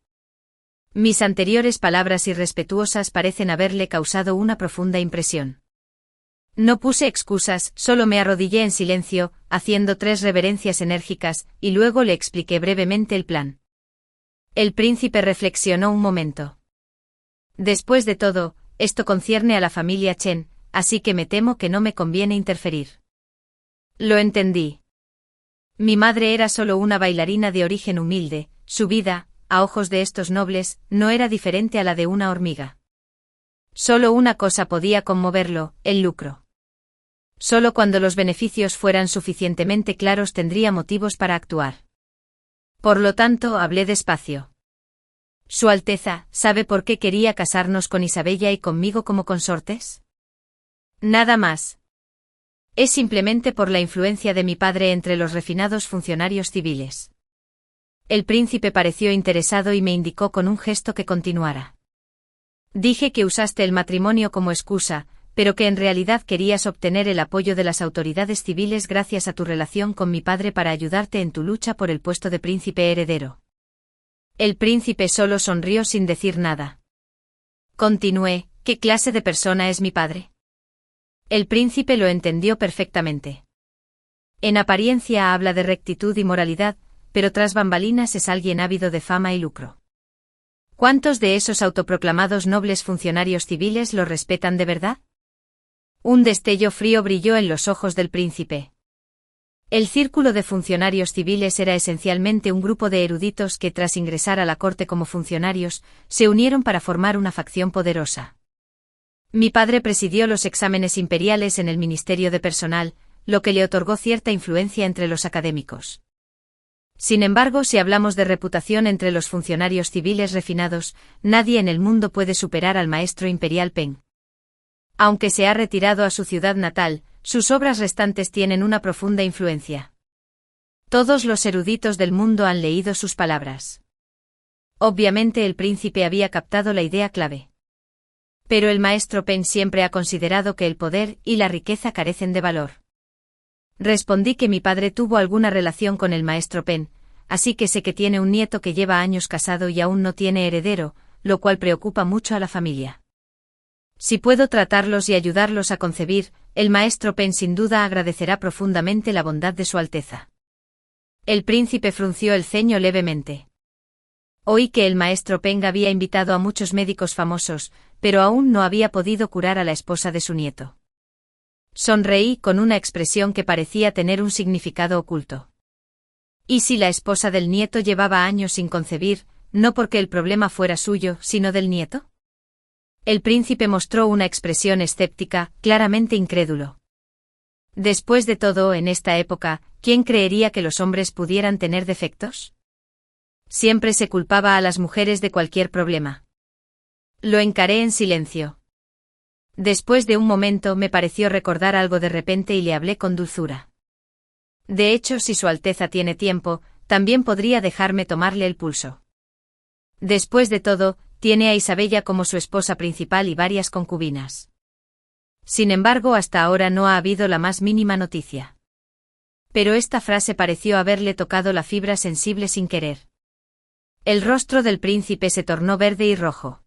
Mis anteriores palabras irrespetuosas parecen haberle causado una profunda impresión. No puse excusas, solo me arrodillé en silencio, haciendo 3 reverencias enérgicas, y luego le expliqué brevemente el plan. El príncipe reflexionó un momento. Después de todo, esto concierne a la familia Chen, así que me temo que no me conviene interferir. Lo entendí. Mi madre era solo una bailarina de origen humilde, su vida, a ojos de estos nobles, no era diferente a la de una hormiga. Solo una cosa podía conmoverlo, el lucro. Solo cuando los beneficios fueran suficientemente claros tendría motivos para actuar. Por lo tanto, hablé despacio. Su Alteza, ¿sabe por qué quería casarnos con Isabella y conmigo como consortes? Nada más. Es simplemente por la influencia de mi padre entre los refinados funcionarios civiles. El príncipe pareció interesado y me indicó con un gesto que continuara. Dije que usaste el matrimonio como excusa, pero que en realidad querías obtener el apoyo de las autoridades civiles gracias a tu relación con mi padre para ayudarte en tu lucha por el puesto de príncipe heredero. El príncipe solo sonrió sin decir nada. Continué, ¿qué clase de persona es mi padre? El príncipe lo entendió perfectamente. En apariencia habla de rectitud y moralidad, pero tras bambalinas es alguien ávido de fama y lucro. ¿Cuántos de esos autoproclamados nobles funcionarios civiles lo respetan de verdad? Un destello frío brilló en los ojos del príncipe. El círculo de funcionarios civiles era esencialmente un grupo de eruditos que, tras ingresar a la corte como funcionarios, se unieron para formar una facción poderosa. Mi padre presidió los exámenes imperiales en el Ministerio de Personal, lo que le otorgó cierta influencia entre los académicos. Sin embargo, si hablamos de reputación entre los funcionarios civiles refinados, nadie en el mundo puede superar al maestro imperial Peng. Aunque se ha retirado a su ciudad natal, sus obras restantes tienen una profunda influencia. Todos los eruditos del mundo han leído sus palabras. Obviamente el príncipe había captado la idea clave. Pero el maestro Peng siempre ha considerado que el poder y la riqueza carecen de valor. Respondí que mi padre tuvo alguna relación con el maestro Peng, así que sé que tiene un nieto que lleva años casado y aún no tiene heredero, lo cual preocupa mucho a la familia. Si puedo tratarlos y ayudarlos a concebir, el maestro Peng sin duda agradecerá profundamente la bondad de su Alteza. El príncipe frunció el ceño levemente. Oí que el maestro Peng había invitado a muchos médicos famosos, pero aún no había podido curar a la esposa de su nieto. Sonreí con una expresión que parecía tener un significado oculto. ¿Y si la esposa del nieto llevaba años sin concebir, no porque el problema fuera suyo, sino del nieto? El príncipe mostró una expresión escéptica, claramente incrédulo. Después de todo, en esta época, ¿quién creería que los hombres pudieran tener defectos? Siempre se culpaba a las mujeres de cualquier problema. Lo encaré en silencio. Después de un momento me pareció recordar algo de repente y le hablé con dulzura. De hecho, si Su Alteza tiene tiempo, también podría dejarme tomarle el pulso. Después de todo, tiene a Isabella como su esposa principal y varias concubinas. Sin embargo, hasta ahora no ha habido la más mínima noticia. Pero esta frase pareció haberle tocado la fibra sensible sin querer. El rostro del príncipe se tornó verde y rojo.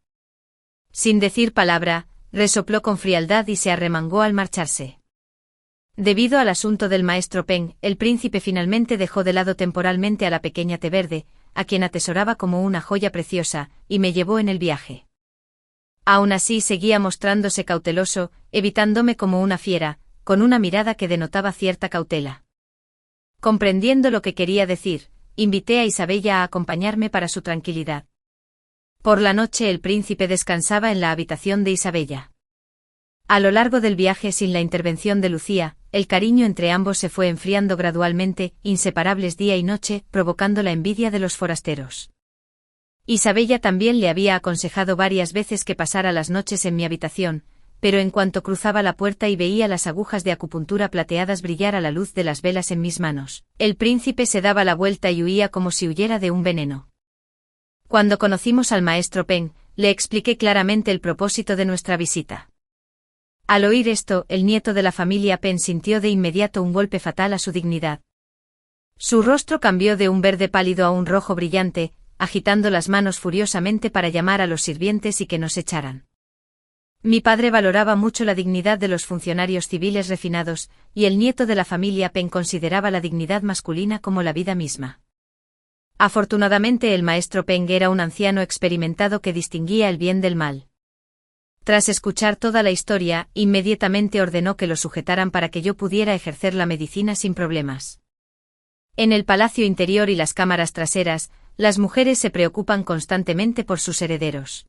Sin decir palabra, resopló con frialdad y se arremangó al marcharse. Debido al asunto del maestro Peng, el príncipe finalmente dejó de lado temporalmente a la pequeña té verde, a quien atesoraba como una joya preciosa, y me llevó en el viaje. Aún así seguía mostrándose cauteloso, evitándome como una fiera, con una mirada que denotaba cierta cautela. Comprendiendo lo que quería decir, invité a Isabella a acompañarme para su tranquilidad. Por la noche el príncipe descansaba en la habitación de Isabella. A lo largo del viaje, sin la intervención de Lucía, el cariño entre ambos se fue enfriando gradualmente, inseparables día y noche, provocando la envidia de los forasteros. Isabella también le había aconsejado varias veces que pasara las noches en mi habitación, pero en cuanto cruzaba la puerta y veía las agujas de acupuntura plateadas brillar a la luz de las velas en mis manos, el príncipe se daba la vuelta y huía como si huyera de un veneno. Cuando conocimos al maestro Peng, le expliqué claramente el propósito de nuestra visita. Al oír esto, el nieto de la familia Peng sintió de inmediato un golpe fatal a su dignidad. Su rostro cambió de un verde pálido a un rojo brillante, agitando las manos furiosamente para llamar a los sirvientes y que nos echaran. Mi padre valoraba mucho la dignidad de los funcionarios civiles refinados, y el nieto de la familia Peng consideraba la dignidad masculina como la vida misma. Afortunadamente el maestro Peng era un anciano experimentado que distinguía el bien del mal. Tras escuchar toda la historia, inmediatamente ordenó que lo sujetaran para que yo pudiera ejercer la medicina sin problemas. En el palacio interior y las cámaras traseras, las mujeres se preocupan constantemente por sus herederos.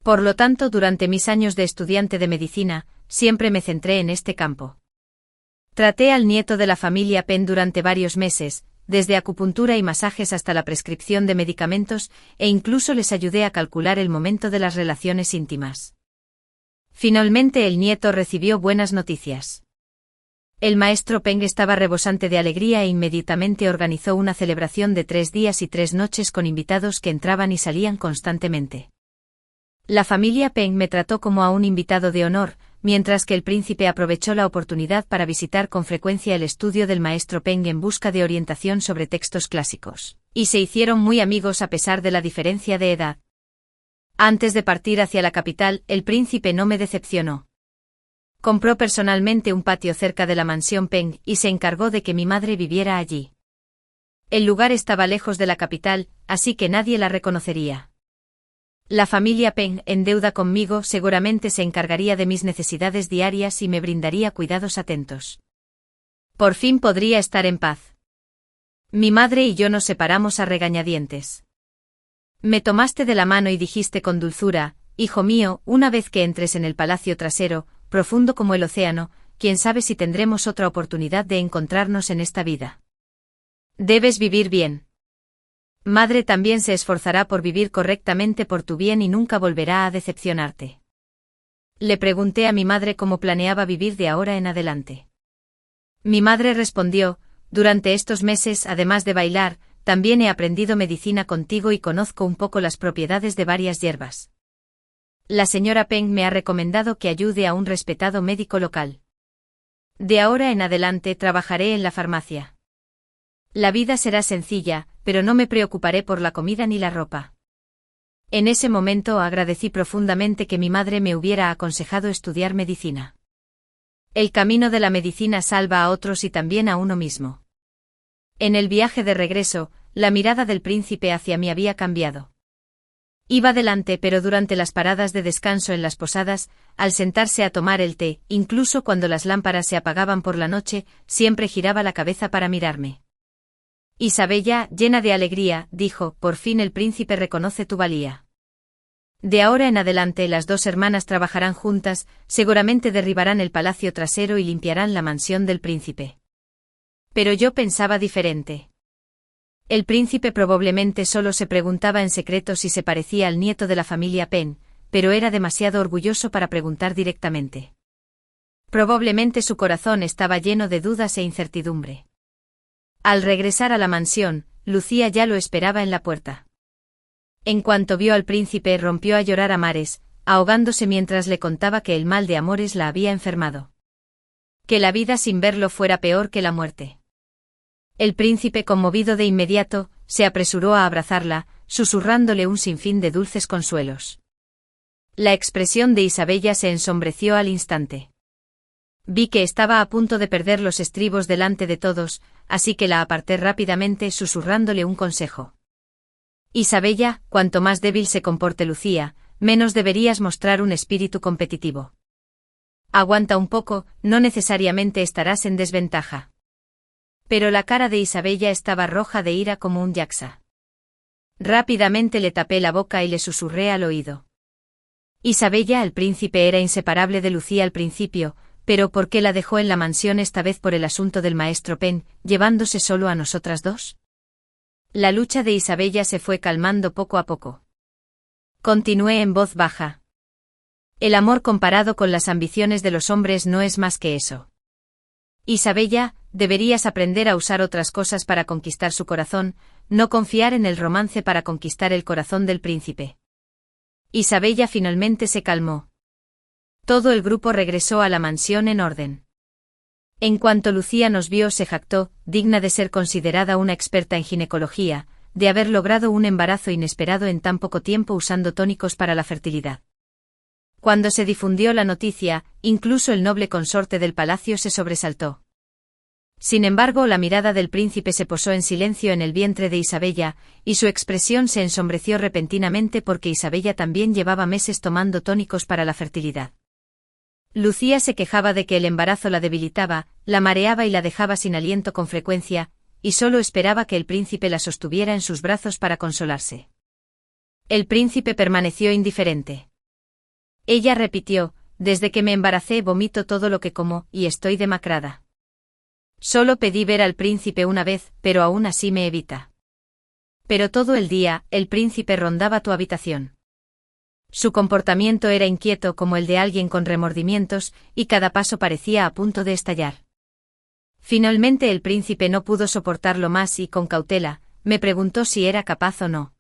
Por lo tanto, durante mis años de estudiante de medicina, siempre me centré en este campo. Traté al nieto de la familia Peng durante varios meses, desde acupuntura y masajes hasta la prescripción de medicamentos, e incluso les ayudé a calcular el momento de las relaciones íntimas. Finalmente el nieto recibió buenas noticias. El maestro Peng estaba rebosante de alegría e inmediatamente organizó una celebración de 3 días y 3 noches con invitados que entraban y salían constantemente. La familia Peng me trató como a un invitado de honor, mientras que el príncipe aprovechó la oportunidad para visitar con frecuencia el estudio del maestro Peng en busca de orientación sobre textos clásicos, y se hicieron muy amigos a pesar de la diferencia de edad. Antes de partir hacia la capital, el príncipe no me decepcionó. Compró personalmente un patio cerca de la mansión Peng y se encargó de que mi madre viviera allí. El lugar estaba lejos de la capital, así que nadie la reconocería. La familia Peng, en deuda conmigo, seguramente se encargaría de mis necesidades diarias y me brindaría cuidados atentos. Por fin podría estar en paz. Mi madre y yo nos separamos a regañadientes. Me tomaste de la mano y dijiste con dulzura: hijo mío, una vez que entres en el palacio trasero, profundo como el océano, quién sabe si tendremos otra oportunidad de encontrarnos en esta vida. Debes vivir bien. Madre también se esforzará por vivir correctamente por tu bien y nunca volverá a decepcionarte. Le pregunté a mi madre cómo planeaba vivir de ahora en adelante. Mi madre respondió: durante estos meses, además de bailar, también he aprendido medicina contigo y conozco un poco las propiedades de varias hierbas. La señora Peng me ha recomendado que ayude a un respetado médico local. De ahora en adelante trabajaré en la farmacia. La vida será sencilla, pero no me preocuparé por la comida ni la ropa. En ese momento agradecí profundamente que mi madre me hubiera aconsejado estudiar medicina. El camino de la medicina salva a otros y también a uno mismo. En el viaje de regreso, la mirada del príncipe hacia mí había cambiado. Iba delante, pero durante las paradas de descanso en las posadas, al sentarse a tomar el té, incluso cuando las lámparas se apagaban por la noche, siempre giraba la cabeza para mirarme. Isabella, llena de alegría, dijo: por fin el príncipe reconoce tu valía. De ahora en adelante las dos hermanas trabajarán juntas, seguramente derribarán el palacio trasero y limpiarán la mansión del príncipe. Pero yo pensaba diferente. El príncipe probablemente solo se preguntaba en secreto si se parecía al nieto de la familia Peng, pero era demasiado orgulloso para preguntar directamente. Probablemente su corazón estaba lleno de dudas e incertidumbre. Al regresar a la mansión, Lucía ya lo esperaba en la puerta. En cuanto vio al príncipe, rompió a llorar a mares, ahogándose mientras le contaba que el mal de amores la había enfermado. Que la vida sin verlo fuera peor que la muerte. El príncipe, conmovido de inmediato, se apresuró a abrazarla, susurrándole un sinfín de dulces consuelos. La expresión de Isabella se ensombreció al instante. Vi que estaba a punto de perder los estribos delante de todos, así que la aparté rápidamente susurrándole un consejo. Isabella, cuanto más débil se comporte Lucía, menos deberías mostrar un espíritu competitivo. Aguanta un poco, no necesariamente estarás en desventaja. Pero la cara de Isabella estaba roja de ira como un yaxa. Rápidamente le tapé la boca y le susurré al oído. Isabella, el príncipe era inseparable de Lucía al principio, pero ¿por qué la dejó en la mansión esta vez por el asunto del maestro Peng, llevándose solo a nosotras dos? La lucha de Isabella se fue calmando poco a poco. Continué en voz baja. El amor comparado con las ambiciones de los hombres no es más que eso. Isabella, deberías aprender a usar otras cosas para conquistar su corazón, no confiar en el romance para conquistar el corazón del príncipe. Isabella finalmente se calmó. Todo el grupo regresó a la mansión en orden. En cuanto Lucía nos vio, se jactó, digna de ser considerada una experta en ginecología, de haber logrado un embarazo inesperado en tan poco tiempo usando tónicos para la fertilidad. Cuando se difundió la noticia, incluso el noble consorte del palacio se sobresaltó. Sin embargo, la mirada del príncipe se posó en silencio en el vientre de Isabella, y su expresión se ensombreció repentinamente porque Isabella también llevaba meses tomando tónicos para la fertilidad. Lucía se quejaba de que el embarazo la debilitaba, la mareaba y la dejaba sin aliento con frecuencia, y solo esperaba que el príncipe la sostuviera en sus brazos para consolarse. El príncipe permaneció indiferente. Ella repitió: desde que me embaracé vomito todo lo que como, y estoy demacrada. Solo pedí ver al príncipe una vez, pero aún así me evita. Pero todo el día, el príncipe rondaba tu habitación. Su comportamiento era inquieto como el de alguien con remordimientos, y cada paso parecía a punto de estallar. Finalmente el príncipe no pudo soportarlo más y, con cautela, me preguntó si era capaz o no.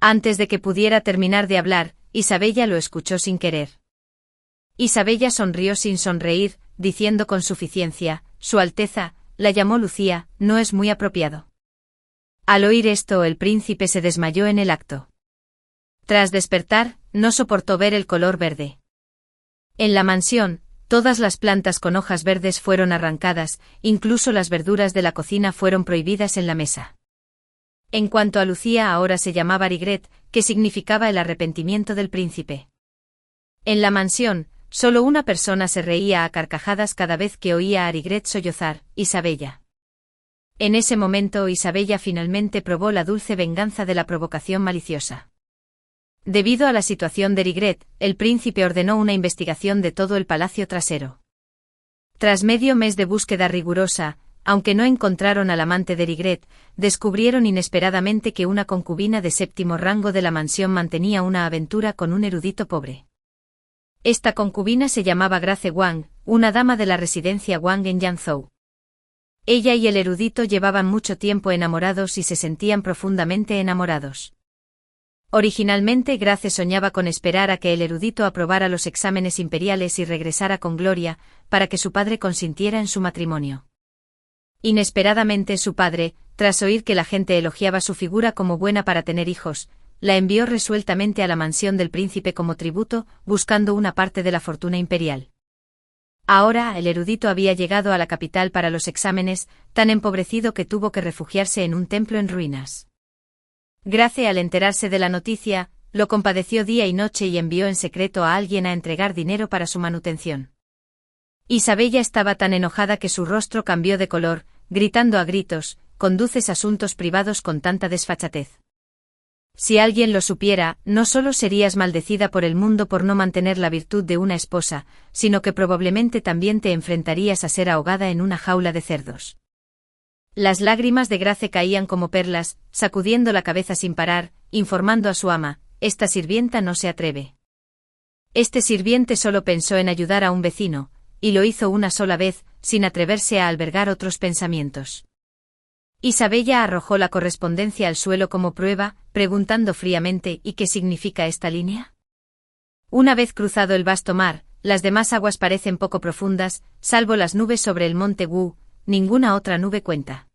Antes de que pudiera terminar de hablar, Isabella lo escuchó sin querer. Isabella sonrió sin sonreír, diciendo con suficiencia: Su Alteza, la llamó Lucía, no es muy apropiado. Al oír esto, el príncipe se desmayó en el acto. Tras despertar, no soportó ver el color verde. En la mansión, todas las plantas con hojas verdes fueron arrancadas, incluso las verduras de la cocina fueron prohibidas en la mesa. En cuanto a Lucía, ahora se llamaba Rigret, que significaba el arrepentimiento del príncipe. En la mansión, solo una persona se reía a carcajadas cada vez que oía a Rigret sollozar: Isabella. En ese momento Isabella finalmente probó la dulce venganza de la provocación maliciosa. Debido a la situación de Rigret, el príncipe ordenó una investigación de todo el palacio trasero. Tras medio mes de búsqueda rigurosa, aunque no encontraron al amante de Rigret, descubrieron inesperadamente que una concubina de séptimo rango de la mansión mantenía una aventura con un erudito pobre. Esta concubina se llamaba Grace Wang, una dama de la residencia Wang en Yanzhou. Ella y el erudito llevaban mucho tiempo enamorados y se sentían profundamente enamorados. Originalmente Grace soñaba con esperar a que el erudito aprobara los exámenes imperiales y regresara con gloria, para que su padre consintiera en su matrimonio. Inesperadamente su padre, tras oír que la gente elogiaba su figura como buena para tener hijos, la envió resueltamente a la mansión del príncipe como tributo, buscando una parte de la fortuna imperial. Ahora el erudito había llegado a la capital para los exámenes, tan empobrecido que tuvo que refugiarse en un templo en ruinas. Grace, al enterarse de la noticia, lo compadeció día y noche y envió en secreto a alguien a entregar dinero para su manutención. Isabella estaba tan enojada que su rostro cambió de color, gritando a gritos: «¿Conduces asuntos privados con tanta desfachatez? Si alguien lo supiera, no solo serías maldecida por el mundo por no mantener la virtud de una esposa, sino que probablemente también te enfrentarías a ser ahogada en una jaula de cerdos». Las lágrimas de Grace caían como perlas, sacudiendo la cabeza sin parar, informando a su ama: «Esta sirvienta no se atreve». Este sirviente solo pensó en ayudar a un vecino, y lo hizo una sola vez, sin atreverse a albergar otros pensamientos. Isabella arrojó la correspondencia al suelo como prueba, preguntando fríamente: «¿Y qué significa esta línea?». Una vez cruzado el vasto mar, las demás aguas parecen poco profundas, salvo las nubes sobre el monte Wu, ninguna otra nube cuenta.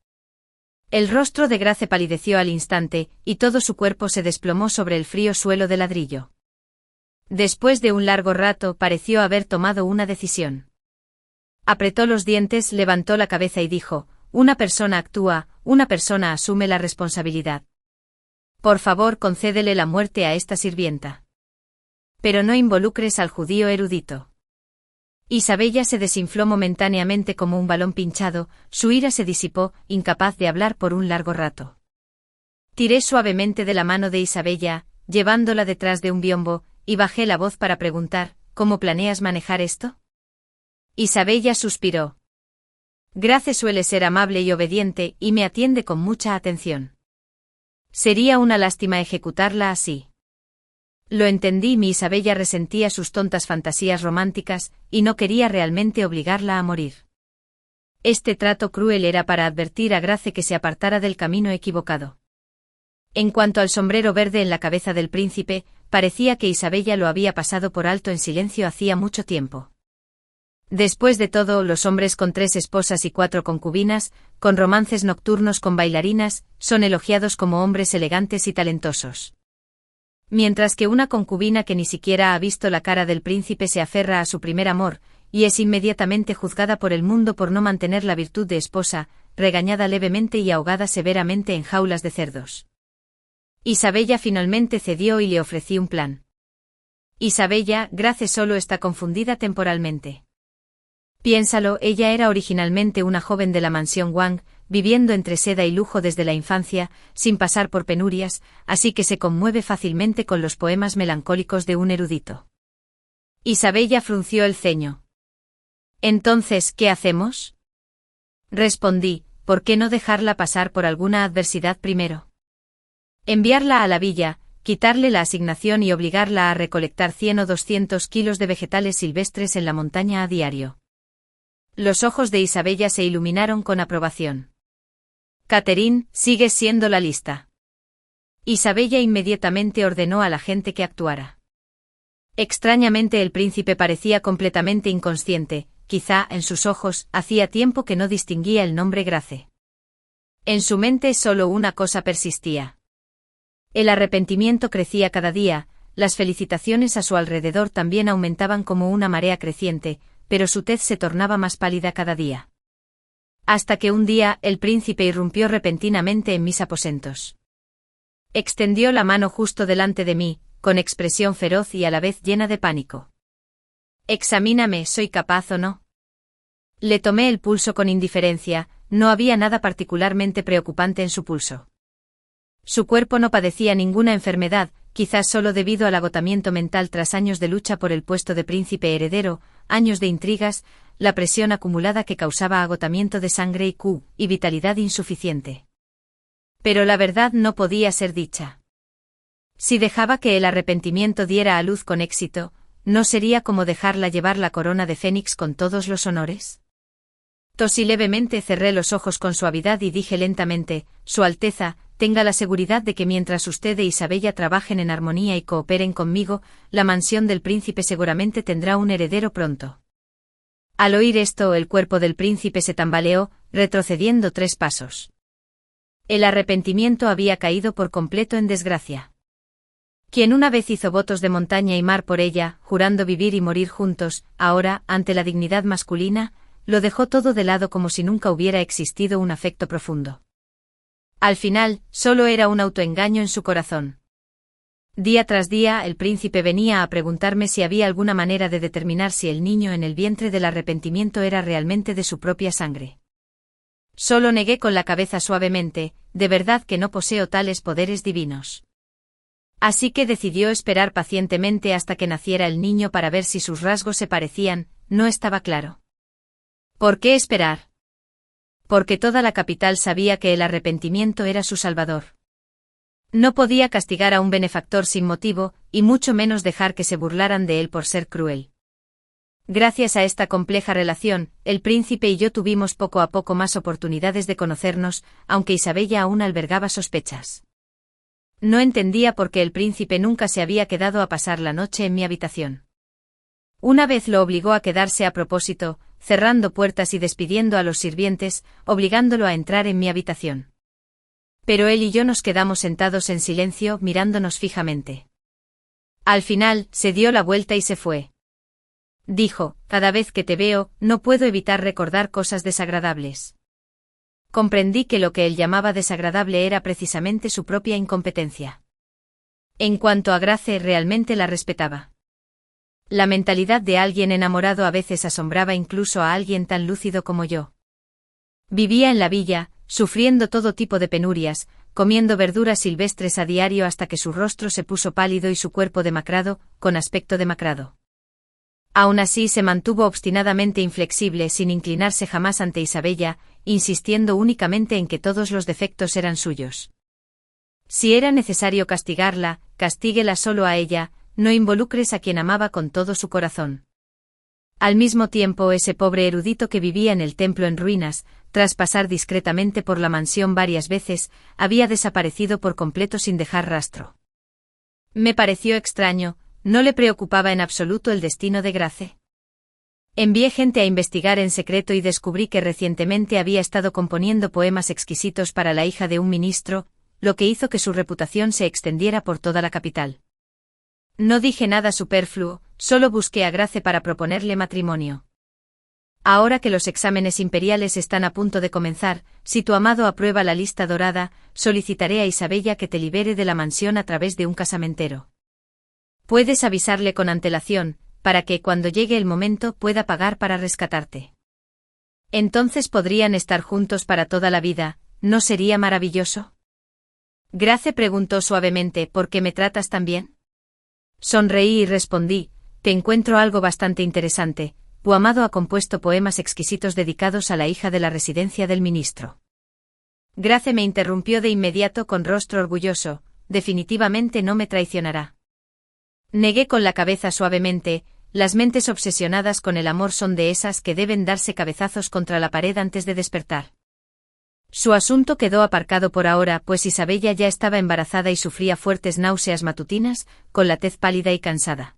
El rostro de Grace palideció al instante, y todo su cuerpo se desplomó sobre el frío suelo de ladrillo. Después de un largo rato pareció haber tomado una decisión. Apretó los dientes, levantó la cabeza y dijo: «Una persona actúa, una persona asume la responsabilidad. Por favor, concédele la muerte a esta sirvienta. Pero no involucres al judío erudito». Isabella se desinfló momentáneamente como un balón pinchado, su ira se disipó, incapaz de hablar por un largo rato. Tiré suavemente de la mano de Isabella, llevándola detrás de un biombo, y bajé la voz para preguntar: «¿Cómo planeas manejar esto?». Isabella suspiró. Grace suele ser amable y obediente, y me atiende con mucha atención. Sería una lástima ejecutarla así. Lo entendí, mi Isabella resentía sus tontas fantasías románticas, y no quería realmente obligarla a morir. Este trato cruel era para advertir a Grace que se apartara del camino equivocado. En cuanto al sombrero verde en la cabeza del príncipe, parecía que Isabella lo había pasado por alto en silencio hacía mucho tiempo. Después de todo, los hombres con 3 esposas y 4 concubinas, con romances nocturnos con bailarinas, son elogiados como hombres elegantes y talentosos. Mientras que una concubina que ni siquiera ha visto la cara del príncipe se aferra a su primer amor, y es inmediatamente juzgada por el mundo por no mantener la virtud de esposa, regañada levemente y ahogada severamente en jaulas de cerdos. Isabella finalmente cedió y le ofrecí un plan. Isabella, Grace solo está confundida temporalmente. Piénsalo, ella era originalmente una joven de la mansión Wang, viviendo entre seda y lujo desde la infancia, sin pasar por penurias, así que se conmueve fácilmente con los poemas melancólicos de un erudito. Isabella frunció el ceño. «Entonces, ¿qué hacemos?», respondí, «¿por qué no dejarla pasar por alguna adversidad primero? Enviarla a la villa, quitarle la asignación y obligarla a recolectar 100 o 200 kilos de vegetales silvestres en la montaña a diario». Los ojos de Isabella se iluminaron con aprobación. «Catherine, sigues siendo la lista». Isabella inmediatamente ordenó a la gente que actuara. Extrañamente el príncipe parecía completamente inconsciente, quizá en sus ojos hacía tiempo que no distinguía el nombre Grace. En su mente solo una cosa persistía. El arrepentimiento crecía cada día, las felicitaciones a su alrededor también aumentaban como una marea creciente, pero su tez se tornaba más pálida cada día. Hasta que un día el príncipe irrumpió repentinamente en mis aposentos. Extendió la mano justo delante de mí, con expresión feroz y a la vez llena de pánico. «Examíname, ¿soy capaz o no?». Le tomé el pulso con indiferencia, no había nada particularmente preocupante en su pulso. Su cuerpo no padecía ninguna enfermedad, quizás solo debido al agotamiento mental tras años de lucha por el puesto de príncipe heredero, años de intrigas, la presión acumulada que causaba agotamiento de sangre y vitalidad insuficiente. Pero la verdad no podía ser dicha. Si dejaba que el arrepentimiento diera a luz con éxito, ¿no sería como dejarla llevar la corona de Fénix con todos los honores? Tosí levemente, cerré los ojos con suavidad y dije lentamente: «Su Alteza, tenga la seguridad de que mientras usted e Isabella trabajen en armonía y cooperen conmigo, la mansión del príncipe seguramente tendrá un heredero pronto». Al oír esto, el cuerpo del príncipe se tambaleó, retrocediendo 3 pasos. El arrepentimiento había caído por completo en desgracia. Quien una vez hizo votos de montaña y mar por ella, jurando vivir y morir juntos, ahora, ante la dignidad masculina, lo dejó todo de lado como si nunca hubiera existido un afecto profundo. Al final, solo era un autoengaño en su corazón. Día tras día el príncipe venía a preguntarme si había alguna manera de determinar si el niño en el vientre del arrepentimiento era realmente de su propia sangre. Solo negué con la cabeza suavemente: «De verdad que no poseo tales poderes divinos». Así que decidió esperar pacientemente hasta que naciera el niño para ver si sus rasgos se parecían. No estaba claro. ¿Por qué esperar? Porque toda la capital sabía que el arrepentimiento era su salvador. No podía castigar a un benefactor sin motivo, y mucho menos dejar que se burlaran de él por ser cruel. Gracias a esta compleja relación, el príncipe y yo tuvimos poco a poco más oportunidades de conocernos, aunque Isabella aún albergaba sospechas. No entendía por qué el príncipe nunca se había quedado a pasar la noche en mi habitación. Una vez lo obligó a quedarse a propósito, cerrando puertas y despidiendo a los sirvientes, obligándolo a entrar en mi habitación. Pero él y yo nos quedamos sentados en silencio, mirándonos fijamente. Al final, se dio la vuelta y se fue. Dijo: «Cada vez que te veo, no puedo evitar recordar cosas desagradables». Comprendí que lo que él llamaba desagradable era precisamente su propia incompetencia. En cuanto a Grace, realmente la respetaba. La mentalidad de alguien enamorado a veces asombraba incluso a alguien tan lúcido como yo. Vivía en la villa, sufriendo todo tipo de penurias, comiendo verduras silvestres a diario hasta que su rostro se puso pálido y su cuerpo demacrado, con aspecto demacrado. Aún así se mantuvo obstinadamente inflexible sin inclinarse jamás ante Isabella, insistiendo únicamente en que todos los defectos eran suyos. Si era necesario castigarla, castíguela solo a ella, no involucres a quien amaba con todo su corazón. Al mismo tiempo, ese pobre erudito que vivía en el templo en ruinas, tras pasar discretamente por la mansión varias veces, había desaparecido por completo sin dejar rastro. Me pareció extraño, no le preocupaba en absoluto el destino de Grace. Envié gente a investigar en secreto y descubrí que recientemente había estado componiendo poemas exquisitos para la hija de un ministro, lo que hizo que su reputación se extendiera por toda la capital. No dije nada superfluo, solo busqué a Grace para proponerle matrimonio. Ahora que los exámenes imperiales están a punto de comenzar, si tu amado aprueba la lista dorada, solicitaré a Isabella que te libere de la mansión a través de un casamentero. Puedes avisarle con antelación, para que cuando llegue el momento pueda pagar para rescatarte. Entonces podrían estar juntos para toda la vida, ¿no sería maravilloso? Grace preguntó suavemente, ¿por qué me tratas tan bien? Sonreí y respondí, te encuentro algo bastante interesante. Tu amado ha compuesto poemas exquisitos dedicados a la hija de la residencia del ministro. Grace me interrumpió de inmediato con rostro orgulloso, definitivamente no me traicionará. Negué con la cabeza suavemente, las mentes obsesionadas con el amor son de esas que deben darse cabezazos contra la pared antes de despertar. Su asunto quedó aparcado por ahora, pues Isabella ya estaba embarazada y sufría fuertes náuseas matutinas, con la tez pálida y cansada.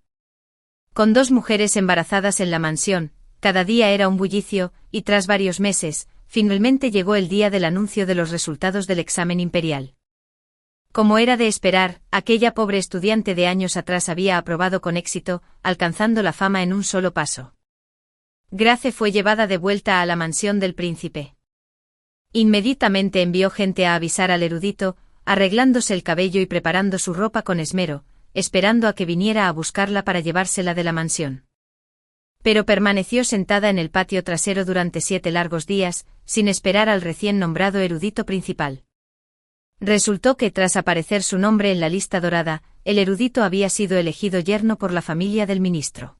Con 2 mujeres embarazadas en la mansión, cada día era un bullicio, y tras varios meses, finalmente llegó el día del anuncio de los resultados del examen imperial. Como era de esperar, aquella pobre estudiante de años atrás había aprobado con éxito, alcanzando la fama en un solo paso. Grace fue llevada de vuelta a la mansión del príncipe. Inmediatamente envió gente a avisar al erudito, arreglándose el cabello y preparando su ropa con esmero, esperando a que viniera a buscarla para llevársela de la mansión. Pero permaneció sentada en el patio trasero durante 7 largos días, sin esperar al recién nombrado erudito principal. Resultó que tras aparecer su nombre en la lista dorada, el erudito había sido elegido yerno por la familia del ministro.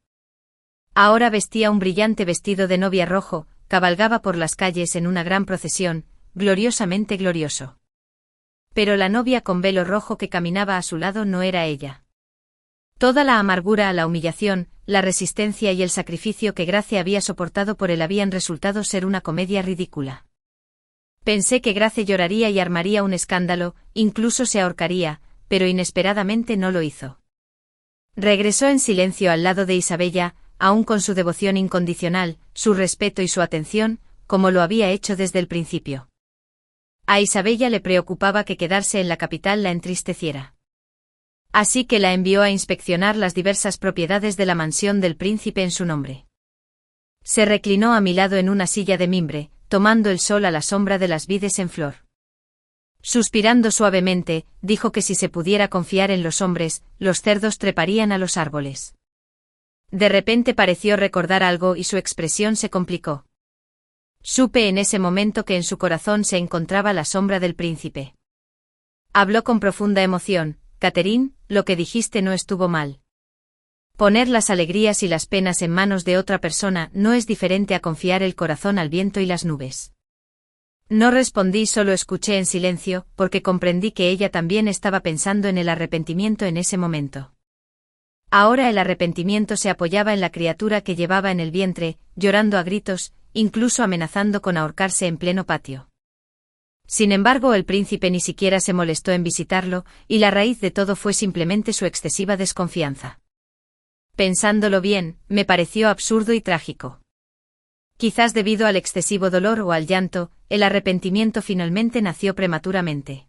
Ahora vestía un brillante vestido de novia rojo, cabalgaba por las calles en una gran procesión, gloriosamente glorioso. Pero la novia con velo rojo que caminaba a su lado no era ella. Toda la amargura, la humillación, la resistencia y el sacrificio que Grace había soportado por él habían resultado ser una comedia ridícula. Pensé que Grace lloraría y armaría un escándalo, incluso se ahorcaría, pero inesperadamente no lo hizo. Regresó en silencio al lado de Isabella, aún con su devoción incondicional, su respeto y su atención, como lo había hecho desde el principio. A Isabella le preocupaba que quedarse en la capital la entristeciera. Así que la envió a inspeccionar las diversas propiedades de la mansión del príncipe en su nombre. Se reclinó a mi lado en una silla de mimbre, tomando el sol a la sombra de las vides en flor. Suspirando suavemente, dijo que si se pudiera confiar en los hombres, los cerdos treparían a los árboles. De repente pareció recordar algo y su expresión se complicó. Supe en ese momento que en su corazón se encontraba la sombra del príncipe. Habló con profunda emoción, Catherine, lo que dijiste no estuvo mal. Poner las alegrías y las penas en manos de otra persona no es diferente a confiar el corazón al viento y las nubes. No respondí, solo escuché en silencio, porque comprendí que ella también estaba pensando en el arrepentimiento en ese momento. Ahora el arrepentimiento se apoyaba en la criatura que llevaba en el vientre, llorando a gritos, incluso amenazando con ahorcarse en pleno patio. Sin embargo, el príncipe ni siquiera se molestó en visitarlo, y la raíz de todo fue simplemente su excesiva desconfianza. Pensándolo bien, me pareció absurdo y trágico. Quizás debido al excesivo dolor o al llanto, el arrepentimiento finalmente nació prematuramente.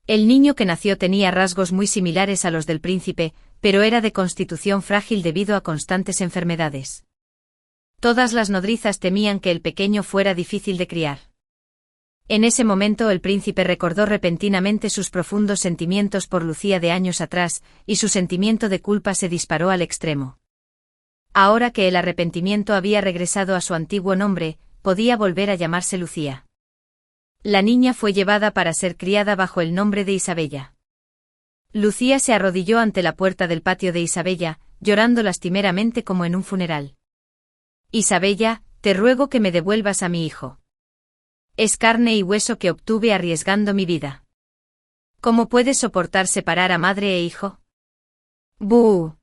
El niño que nació tenía rasgos muy similares a los del príncipe, pero era de constitución frágil debido a constantes enfermedades. Todas las nodrizas temían que el pequeño fuera difícil de criar. En ese momento el príncipe recordó repentinamente sus profundos sentimientos por Lucía de años atrás, y su sentimiento de culpa se disparó al extremo. Ahora que el arrepentimiento había regresado a su antiguo nombre, podía volver a llamarse Lucía. La niña fue llevada para ser criada bajo el nombre de Isabella. Lucía se arrodilló ante la puerta del patio de Isabella, llorando lastimeramente como en un funeral. Isabella, te ruego que me devuelvas a mi hijo. Es carne y hueso que obtuve arriesgando mi vida. ¿Cómo puedes soportar separar a madre e hijo? ¡Bú!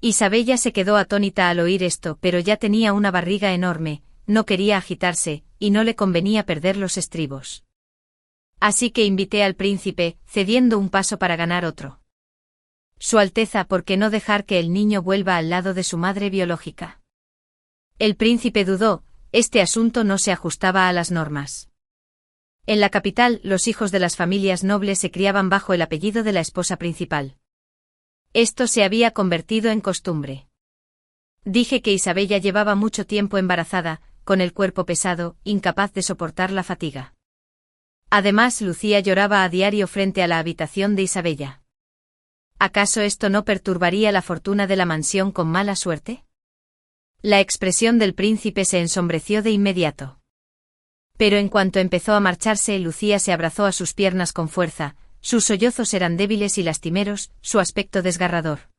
Isabella se quedó atónita al oír esto, pero ya tenía una barriga enorme, no quería agitarse, y no le convenía perder los estribos. Así que invité al príncipe, cediendo un paso para ganar otro. Su Alteza, ¿por qué no dejar que el niño vuelva al lado de su madre biológica? El príncipe dudó, este asunto no se ajustaba a las normas. En la capital, los hijos de las familias nobles se criaban bajo el apellido de la esposa principal. Esto se había convertido en costumbre. Dije que Isabella llevaba mucho tiempo embarazada, con el cuerpo pesado, incapaz de soportar la fatiga. Además, Lucía lloraba a diario frente a la habitación de Isabella. ¿Acaso esto no perturbaría la fortuna de la mansión con mala suerte? La expresión del príncipe se ensombreció de inmediato. Pero en cuanto empezó a marcharse, Lucía se abrazó a sus piernas con fuerza, sus sollozos eran débiles y lastimeros, su aspecto desgarrador.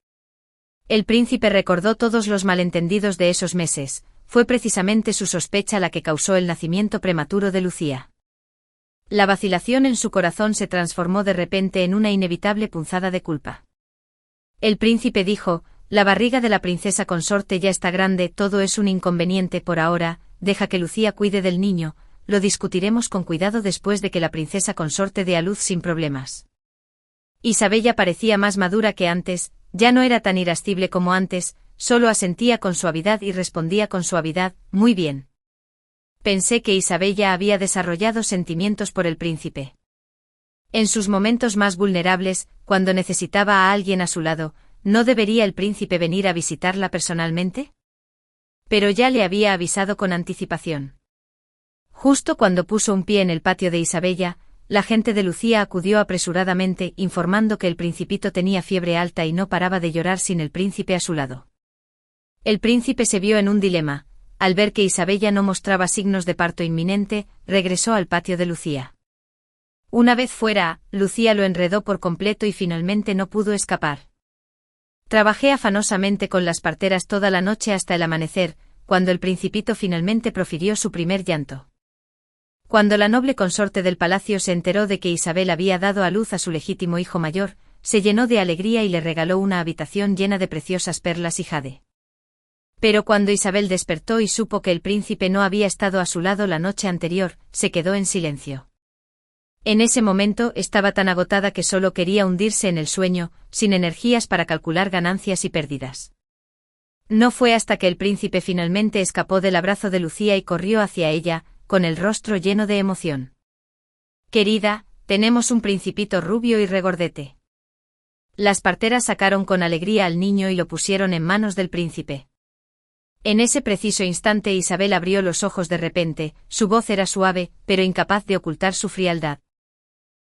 El príncipe recordó todos los malentendidos de esos meses, fue precisamente su sospecha la que causó el nacimiento prematuro de Lucía. La vacilación en su corazón se transformó de repente en una inevitable punzada de culpa. El príncipe dijo, la barriga de la princesa consorte ya está grande, todo es un inconveniente por ahora, deja que Lucía cuide del niño, lo discutiremos con cuidado después de que la princesa consorte dé a luz sin problemas. Isabella parecía más madura que antes, ya no era tan irascible como antes, solo asentía con suavidad y respondía con suavidad, muy bien. Pensé que Isabella había desarrollado sentimientos por el príncipe. En sus momentos más vulnerables, cuando necesitaba a alguien a su lado, ¿no debería el príncipe venir a visitarla personalmente? Pero ya le había avisado con anticipación. Justo cuando puso un pie en el patio de Isabella, la gente de Lucía acudió apresuradamente, informando que el principito tenía fiebre alta y no paraba de llorar sin el príncipe a su lado. El príncipe se vio en un dilema. Al ver que Isabella no mostraba signos de parto inminente, regresó al patio de Lucía. Una vez fuera, Lucía lo enredó por completo y finalmente no pudo escapar. Trabajé afanosamente con las parteras toda la noche hasta el amanecer, cuando el principito finalmente profirió su primer llanto. Cuando la noble consorte del palacio se enteró de que Isabel había dado a luz a su legítimo hijo mayor, se llenó de alegría y le regaló una habitación llena de preciosas perlas y jade. Pero cuando Isabel despertó y supo que el príncipe no había estado a su lado la noche anterior, se quedó en silencio. En ese momento estaba tan agotada que solo quería hundirse en el sueño, sin energías para calcular ganancias y pérdidas. No fue hasta que el príncipe finalmente escapó del abrazo de Lucía y corrió hacia ella, con el rostro lleno de emoción. Querida, tenemos un principito rubio y regordete. Las parteras sacaron con alegría al niño y lo pusieron en manos del príncipe. En ese preciso instante Isabel abrió los ojos de repente, su voz era suave, pero incapaz de ocultar su frialdad.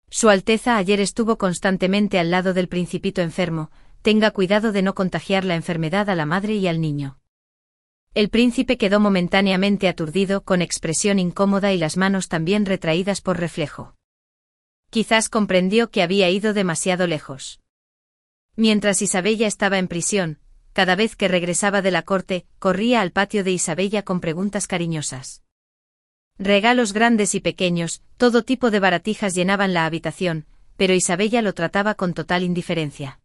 Su Alteza ayer estuvo constantemente al lado del principito enfermo, tenga cuidado de no contagiar la enfermedad a la madre y al niño. El príncipe quedó momentáneamente aturdido, con expresión incómoda y las manos también retraídas por reflejo. Quizás comprendió que había ido demasiado lejos. Mientras Isabella estaba en prisión, cada vez que regresaba de la corte, corría al patio de Isabella con preguntas cariñosas. Regalos grandes y pequeños, todo tipo de baratijas llenaban la habitación, pero Isabella lo trataba con total indiferencia.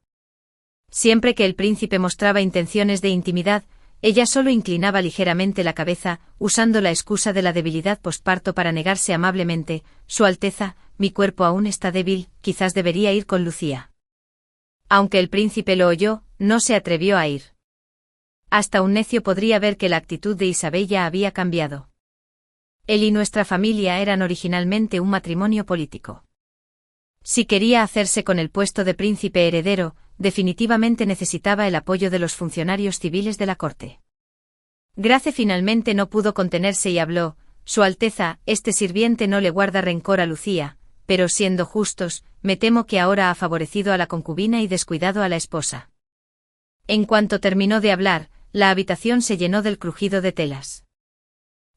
Siempre que el príncipe mostraba intenciones de intimidad, ella solo inclinaba ligeramente la cabeza, usando la excusa de la debilidad posparto para negarse amablemente, Su Alteza, mi cuerpo aún está débil, quizás debería ir con Lucía. Aunque el príncipe lo oyó, no se atrevió a ir. Hasta un necio podría ver que la actitud de Isabella había cambiado. Él y nuestra familia eran originalmente un matrimonio político. Si quería hacerse con el puesto de príncipe heredero, definitivamente necesitaba el apoyo de los funcionarios civiles de la corte. Grace finalmente no pudo contenerse y habló, Su Alteza, este sirviente no le guarda rencor a Lucía, pero siendo justos, me temo que ahora ha favorecido a la concubina y descuidado a la esposa. En cuanto terminó de hablar, la habitación se llenó del crujido de telas.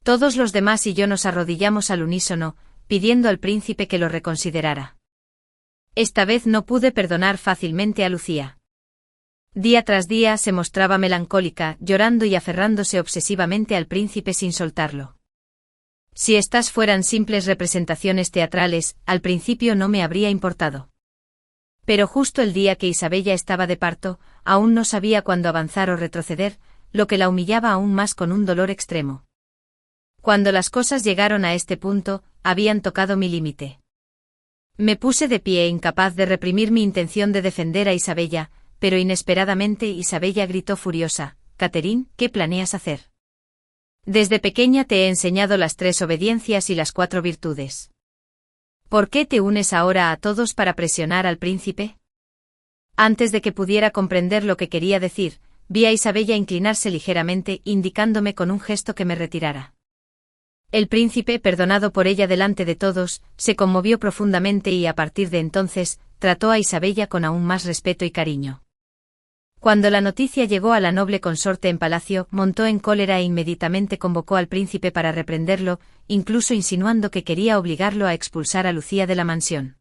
Todos los demás y yo nos arrodillamos al unísono, pidiendo al príncipe que lo reconsiderara. Esta vez no pude perdonar fácilmente a Lucía. Día tras día se mostraba melancólica, llorando y aferrándose obsesivamente al príncipe sin soltarlo. Si estas fueran simples representaciones teatrales, al principio no me habría importado. Pero justo el día que Isabella estaba de parto, aún no sabía cuándo avanzar o retroceder, lo que la humillaba aún más con un dolor extremo. Cuando las cosas llegaron a este punto, habían tocado mi límite. Me puse de pie incapaz de reprimir mi intención de defender a Isabella, pero inesperadamente Isabella gritó furiosa: «Catherine, ¿qué planeas hacer? Desde pequeña te he enseñado las 3 obediencias y las 4 virtudes. ¿Por qué te unes ahora a todos para presionar al príncipe?» Antes de que pudiera comprender lo que quería decir, vi a Isabella inclinarse ligeramente, indicándome con un gesto que me retirara. El príncipe, perdonado por ella delante de todos, se conmovió profundamente y a partir de entonces, trató a Isabella con aún más respeto y cariño. Cuando la noticia llegó a la noble consorte en palacio, montó en cólera e inmediatamente convocó al príncipe para reprenderlo, incluso insinuando que quería obligarlo a expulsar a Lucía de la mansión.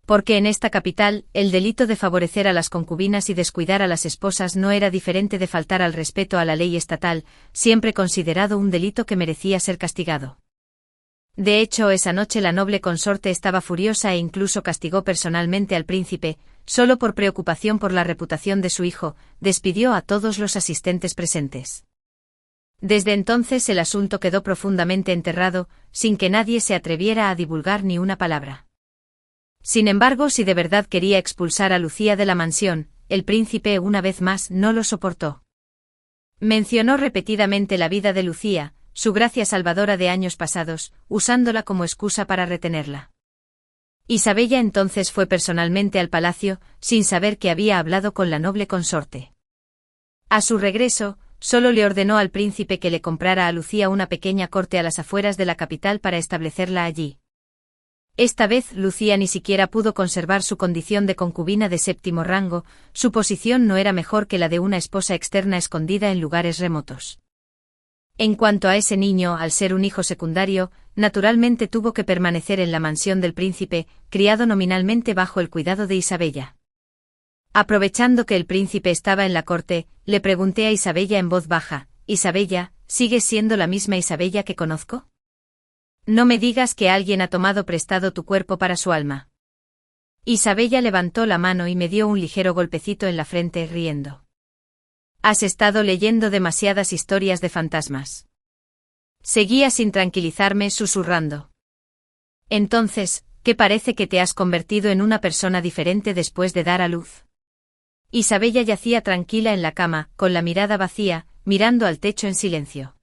Porque en esta capital, el delito de favorecer a las concubinas y descuidar a las esposas no era diferente de faltar al respeto a la ley estatal, siempre considerado un delito que merecía ser castigado. De hecho, esa noche la noble consorte estaba furiosa e incluso castigó personalmente al príncipe, solo por preocupación por la reputación de su hijo, despidió a todos los asistentes presentes. Desde entonces el asunto quedó profundamente enterrado, sin que nadie se atreviera a divulgar ni una palabra. Sin embargo, si de verdad quería expulsar a Lucía de la mansión, el príncipe una vez más no lo soportó. Mencionó repetidamente la vida de Lucía, su gracia salvadora de años pasados, usándola como excusa para retenerla. Isabella entonces fue personalmente al palacio, sin saber que había hablado con la noble consorte. A su regreso, solo le ordenó al príncipe que le comprara a Lucía una pequeña corte a las afueras de la capital para establecerla allí. Esta vez Lucía ni siquiera pudo conservar su condición de concubina de 7º rango, su posición no era mejor que la de una esposa externa escondida en lugares remotos. En cuanto a ese niño, al ser un hijo secundario, naturalmente tuvo que permanecer en la mansión del príncipe, criado nominalmente bajo el cuidado de Isabella. Aprovechando que el príncipe estaba en la corte, le pregunté a Isabella en voz baja: «Isabella, ¿sigues siendo la misma Isabella que conozco? No me digas que alguien ha tomado prestado tu cuerpo para su alma». Isabella levantó la mano y me dio un ligero golpecito en la frente, riendo. «Has estado leyendo demasiadas historias de fantasmas». Seguía sin tranquilizarme, susurrando. «Entonces, ¿qué parece que te has convertido en una persona diferente después de dar a luz?» Isabella yacía tranquila en la cama, con la mirada vacía, mirando al techo en silencio.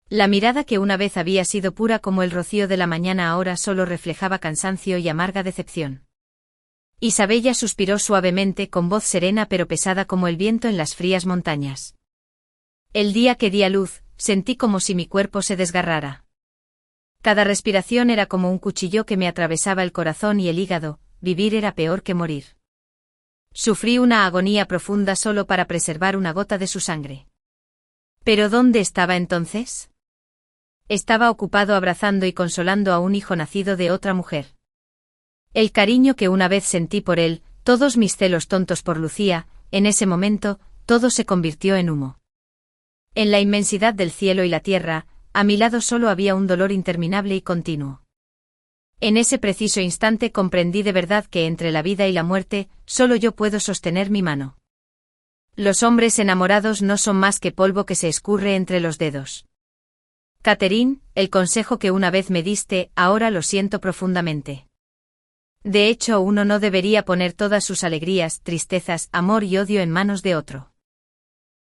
La mirada que una vez había sido pura como el rocío de la mañana ahora solo reflejaba cansancio y amarga decepción. Isabella suspiró suavemente, con voz serena pero pesada como el viento en las frías montañas. «El día que di a luz, sentí como si mi cuerpo se desgarrara. Cada respiración era como un cuchillo que me atravesaba el corazón y el hígado, vivir era peor que morir. Sufrí una agonía profunda solo para preservar una gota de su sangre». ¿Pero dónde estaba entonces? Estaba ocupado abrazando y consolando a un hijo nacido de otra mujer. El cariño que una vez sentí por él, todos mis celos tontos por Lucía, en ese momento, todo se convirtió en humo. En la inmensidad del cielo y la tierra, a mi lado solo había un dolor interminable y continuo. En ese preciso instante comprendí de verdad que entre la vida y la muerte, solo yo puedo sostener mi mano. Los hombres enamorados no son más que polvo que se escurre entre los dedos. Catherine, el consejo que una vez me diste, ahora lo siento profundamente. De hecho, uno no debería poner todas sus alegrías, tristezas, amor y odio en manos de otro.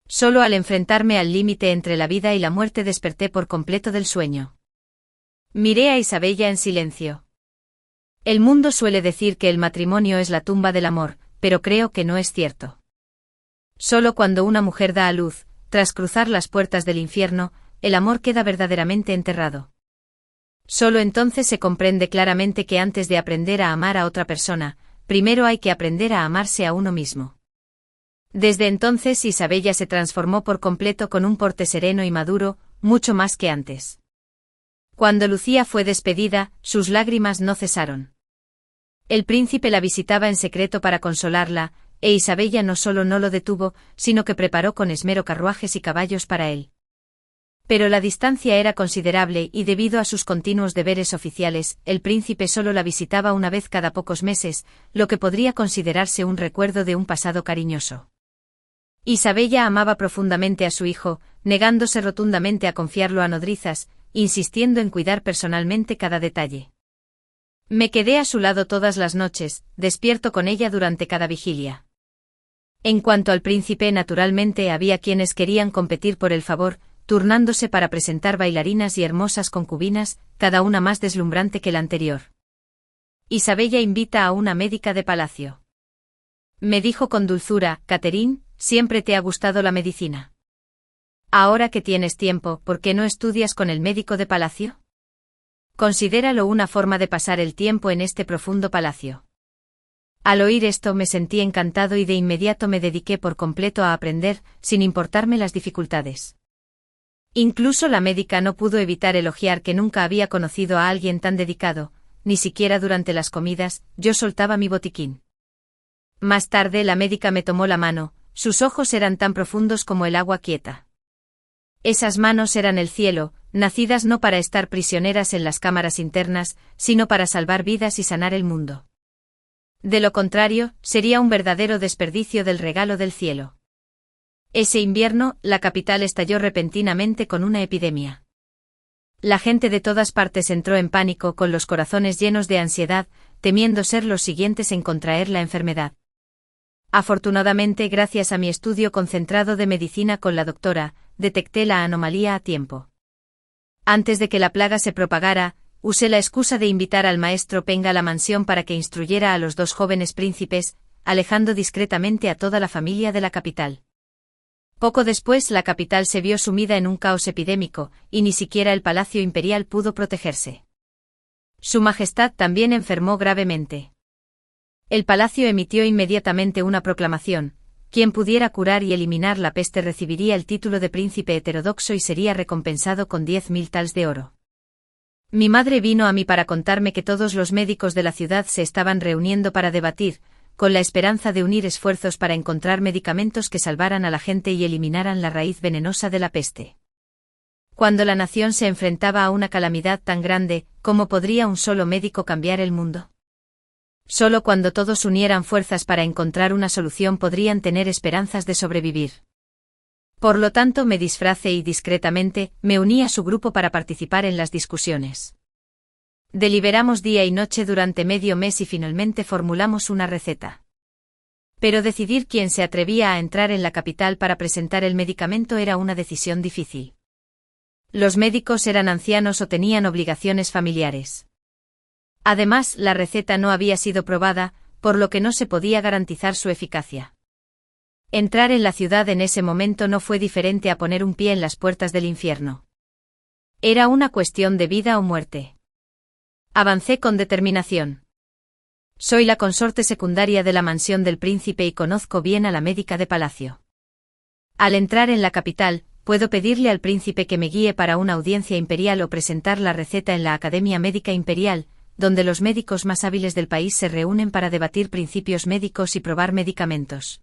Solo al enfrentarme al límite entre la vida y la muerte desperté por completo del sueño. Miré a Isabella en silencio. El mundo suele decir que el matrimonio es la tumba del amor, pero creo que no es cierto. Solo cuando una mujer da a luz, tras cruzar las puertas del infierno, el amor queda verdaderamente enterrado. Solo entonces se comprende claramente que antes de aprender a amar a otra persona, primero hay que aprender a amarse a uno mismo. Desde entonces Isabella se transformó por completo con un porte sereno y maduro, mucho más que antes. Cuando Lucía fue despedida, sus lágrimas no cesaron. El príncipe la visitaba en secreto para consolarla, e Isabella no solo no lo detuvo, sino que preparó con esmero carruajes y caballos para él. Pero la distancia era considerable y debido a sus continuos deberes oficiales, el príncipe solo la visitaba una vez cada pocos meses, lo que podría considerarse un recuerdo de un pasado cariñoso. Isabella amaba profundamente a su hijo, negándose rotundamente a confiarlo a nodrizas, insistiendo en cuidar personalmente cada detalle. Me quedé a su lado todas las noches, despierto con ella durante cada vigilia. En cuanto al príncipe, naturalmente había quienes querían competir por el favor, turnándose para presentar bailarinas y hermosas concubinas, cada una más deslumbrante que la anterior. Isabella invita a una médica de palacio. Me dijo con dulzura: Catherine, siempre te ha gustado la medicina. Ahora que tienes tiempo, ¿por qué no estudias con el médico de palacio? Considéralo una forma de pasar el tiempo en este profundo palacio. Al oír esto me sentí encantado y de inmediato me dediqué por completo a aprender, sin importarme las dificultades. Incluso la médica no pudo evitar elogiar que nunca había conocido a alguien tan dedicado, ni siquiera durante las comidas, yo soltaba mi botiquín. Más tarde la médica me tomó la mano, sus ojos eran tan profundos como el agua quieta. Esas manos eran el cielo, nacidas no para estar prisioneras en las cámaras internas, sino para salvar vidas y sanar el mundo. De lo contrario, sería un verdadero desperdicio del regalo del cielo. Ese invierno, la capital estalló repentinamente con una epidemia. La gente de todas partes entró en pánico con los corazones llenos de ansiedad, temiendo ser los siguientes en contraer la enfermedad. Afortunadamente, gracias a mi estudio concentrado de medicina con la doctora, detecté la anomalía a tiempo. Antes de que la plaga se propagara, usé la excusa de invitar al maestro Peng a la mansión para que instruyera a los dos jóvenes príncipes, alejando discretamente a toda la familia de la capital. Poco después la capital se vio sumida en un caos epidémico, y ni siquiera el Palacio Imperial pudo protegerse. Su Majestad también enfermó gravemente. El palacio emitió inmediatamente una proclamación: quien pudiera curar y eliminar la peste recibiría el título de príncipe heterodoxo y sería recompensado con 10.000 tals de oro. Mi madre vino a mí para contarme que todos los médicos de la ciudad se estaban reuniendo para debatir, con la esperanza de unir esfuerzos para encontrar medicamentos que salvaran a la gente y eliminaran la raíz venenosa de la peste. Cuando la nación se enfrentaba a una calamidad tan grande, ¿cómo podría un solo médico cambiar el mundo? Solo cuando todos unieran fuerzas para encontrar una solución podrían tener esperanzas de sobrevivir. Por lo tanto, me disfracé y discretamente me uní a su grupo para participar en las discusiones. Deliberamos día y noche durante medio mes y finalmente formulamos una receta. Pero decidir quién se atrevía a entrar en la capital para presentar el medicamento era una decisión difícil. Los médicos eran ancianos o tenían obligaciones familiares. Además, la receta no había sido probada, por lo que no se podía garantizar su eficacia. Entrar en la ciudad en ese momento no fue diferente a poner un pie en las puertas del infierno. Era una cuestión de vida o muerte. Avancé con determinación. Soy la consorte secundaria de la mansión del príncipe y conozco bien a la médica de palacio. Al entrar en la capital, puedo pedirle al príncipe que me guíe para una audiencia imperial o presentar la receta en la Academia Médica Imperial, donde los médicos más hábiles del país se reúnen para debatir principios médicos y probar medicamentos.